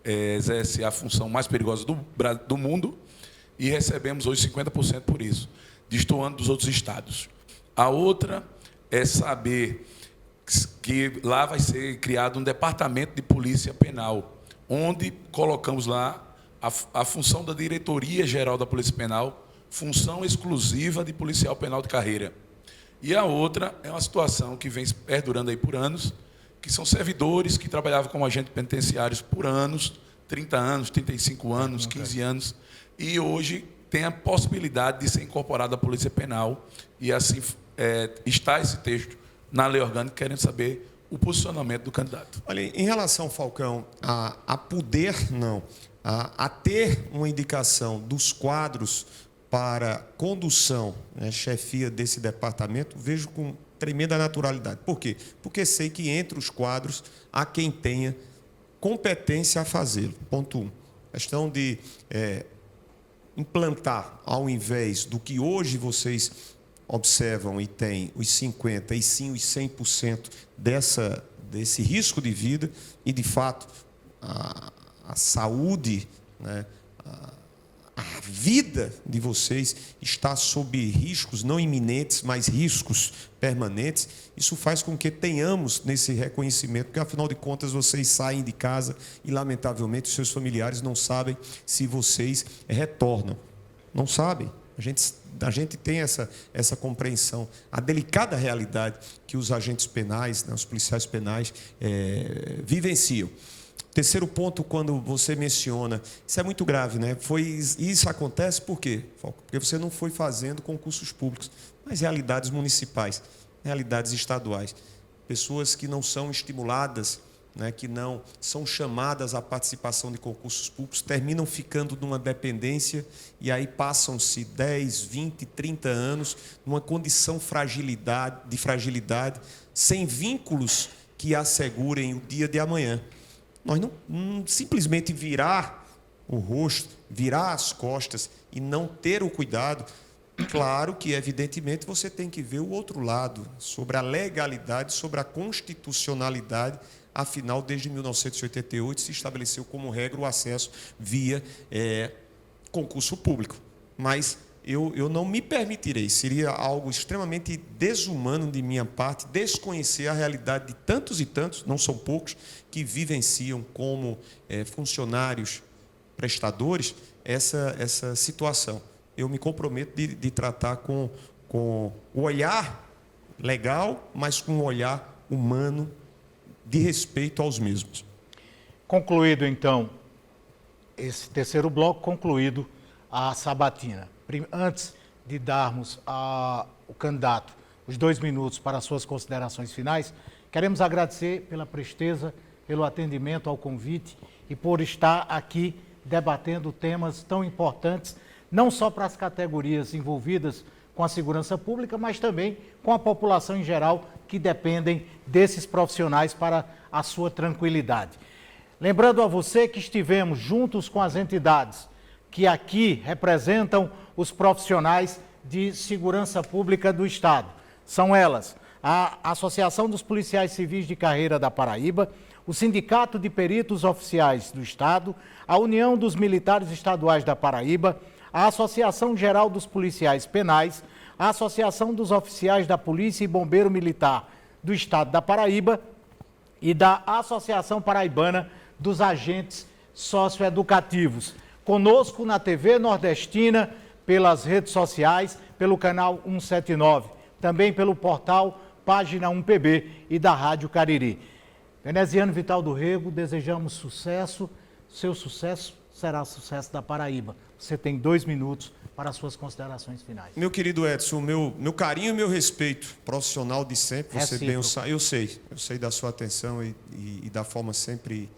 exerce a função mais perigosa do mundo e recebemos hoje 50% por isso, destoando dos outros estados. A outra é saber que lá vai ser criado um departamento de polícia penal, onde colocamos lá a função da Diretoria-Geral da Polícia Penal, função exclusiva de policial penal de carreira. E a outra é uma situação que vem perdurando aí por anos, que são servidores que trabalhavam como agentes penitenciários por anos, 30 anos, 35 anos, 15 anos, e hoje tem a possibilidade de ser incorporado à Polícia Penal, e assim está esse texto na lei orgânica, querendo saber o posicionamento do candidato. Olha, em relação, Falcão, a poder, não, a ter uma indicação dos quadros para condução, chefia desse departamento, vejo com tremenda naturalidade. Por quê? Porque sei que entre os quadros há quem tenha competência a fazê-lo. Ponto 1. Questão de implantar, ao invés do que hoje vocês observam e têm os 50% e sim os 100% desse risco de vida, e, de fato, a saúde, né, a vida de vocês está sob riscos não iminentes, mas riscos permanentes. Isso faz com que tenhamos nesse reconhecimento, porque, afinal de contas, vocês saem de casa e, lamentavelmente, os seus familiares não sabem se vocês retornam. Não sabem. A gente tem essa compreensão, a delicada realidade que os agentes penais, né, os policiais penais, vivenciam. Terceiro ponto, quando você menciona, isso é muito grave, né? Isso acontece por quê, Falco? Porque você não foi fazendo concursos públicos, mas realidades municipais, realidades estaduais. Pessoas que não são estimuladas, né, que não são chamadas à participação de concursos públicos, terminam ficando numa dependência e aí passam-se 10, 20, 30 anos numa condição de fragilidade, sem vínculos que assegurem o dia de amanhã. Nós não simplesmente virar o rosto, virar as costas e não ter o cuidado. Claro que, evidentemente, você tem que ver o outro lado, sobre a legalidade, sobre a constitucionalidade. Afinal, desde 1988, se estabeleceu como regra o acesso via concurso público. Mas eu não me permitirei, seria algo extremamente desumano de minha parte, desconhecer a realidade de tantos e tantos, não são poucos, que vivenciam como funcionários prestadores essa situação. Eu me comprometo de tratar com o olhar legal, mas com o olhar humano, de respeito aos mesmos. Concluído, então, esse terceiro bloco, concluído a sabatina. Antes de darmos ao candidato os 2 minutos para as suas considerações finais, queremos agradecer pela presteza, pelo atendimento ao convite e por estar aqui debatendo temas tão importantes, não só para as categorias envolvidas com a segurança pública, mas também com a população em geral, que dependem desses profissionais para a sua tranquilidade. Lembrando a você que estivemos juntos com as entidades que aqui representam os profissionais de segurança pública do Estado. São elas a Associação dos Policiais Civis de Carreira da Paraíba, o Sindicato de Peritos Oficiais do Estado, a União dos Militares Estaduais da Paraíba, a Associação Geral dos Policiais Penais, a Associação dos Oficiais da Polícia e Bombeiro Militar do Estado da Paraíba e da Associação Paraibana dos Agentes Socioeducativos. Conosco na TV Nordestina, pelas redes sociais, pelo canal 179, também pelo portal Página 1 PB e da Rádio Cariri. Veneziano Vital do Rego, desejamos sucesso. Seu sucesso será sucesso da Paraíba. Você tem 2 minutos para as suas considerações finais. Meu querido Edson, meu carinho e meu respeito profissional de sempre, você bem sabe. Eu sei da sua atenção e da forma sempre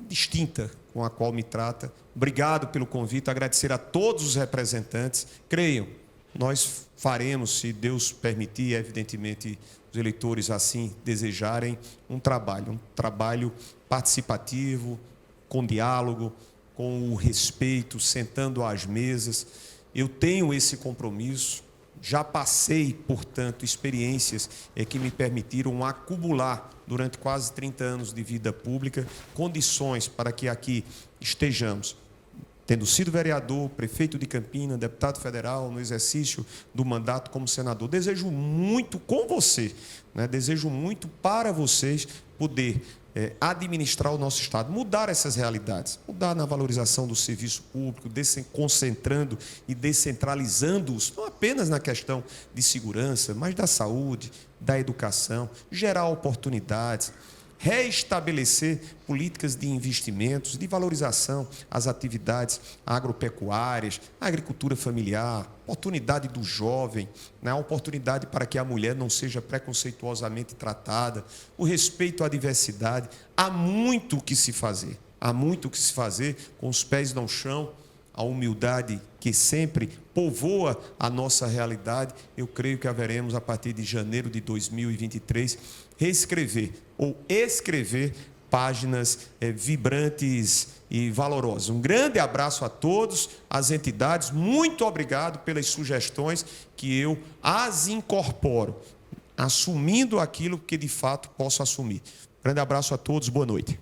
distinta com a qual me trata. Obrigado pelo convite, agradecer a todos os representantes. Creiam, nós faremos, se Deus permitir, evidentemente, os eleitores assim desejarem, um trabalho participativo, com diálogo, com o respeito, sentando às mesas. Eu tenho esse compromisso, já passei, portanto, experiências que me permitiram acumular, durante quase 30 anos de vida pública, condições para que aqui estejamos, tendo sido vereador, prefeito de Campina, deputado federal, no exercício do mandato como senador. Desejo muito com você, né? Desejo muito para vocês poder administrar o nosso Estado, mudar essas realidades, mudar na valorização do serviço público, concentrando e descentralizando-os, não apenas na questão de segurança, mas da saúde, da educação, gerar oportunidades, reestabelecer políticas de investimentos, de valorização às atividades agropecuárias, a agricultura familiar, oportunidade do jovem, né? A oportunidade para que a mulher não seja preconceituosamente tratada, o respeito à diversidade. Há muito o que se fazer, com os pés no chão, a humildade que sempre povoa a nossa realidade. Eu creio que haveremos, a partir de janeiro de 2023, reescrever ou escrever páginas vibrantes e valorosas. Um grande abraço a todos, as entidades, muito obrigado pelas sugestões que eu as incorporo, assumindo aquilo que de fato posso assumir. Grande abraço a todos, boa noite.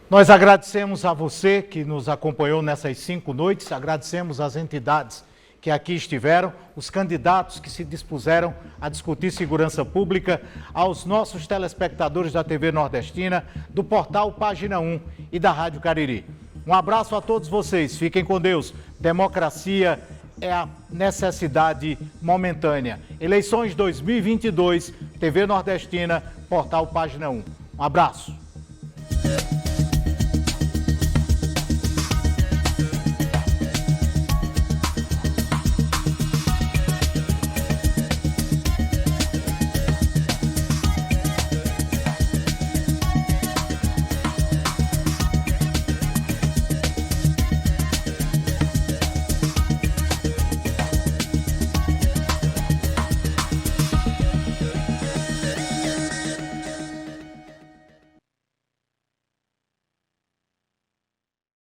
Nós agradecemos a você que nos acompanhou nessas 5 noites, agradecemos às entidades que aqui estiveram, os candidatos que se dispuseram a discutir segurança pública, aos nossos telespectadores da TV Nordestina, do portal Página 1 e da Rádio Cariri. Um abraço a todos vocês, fiquem com Deus. Democracia é a necessidade momentânea. Eleições 2022, TV Nordestina, portal Página 1. Um abraço.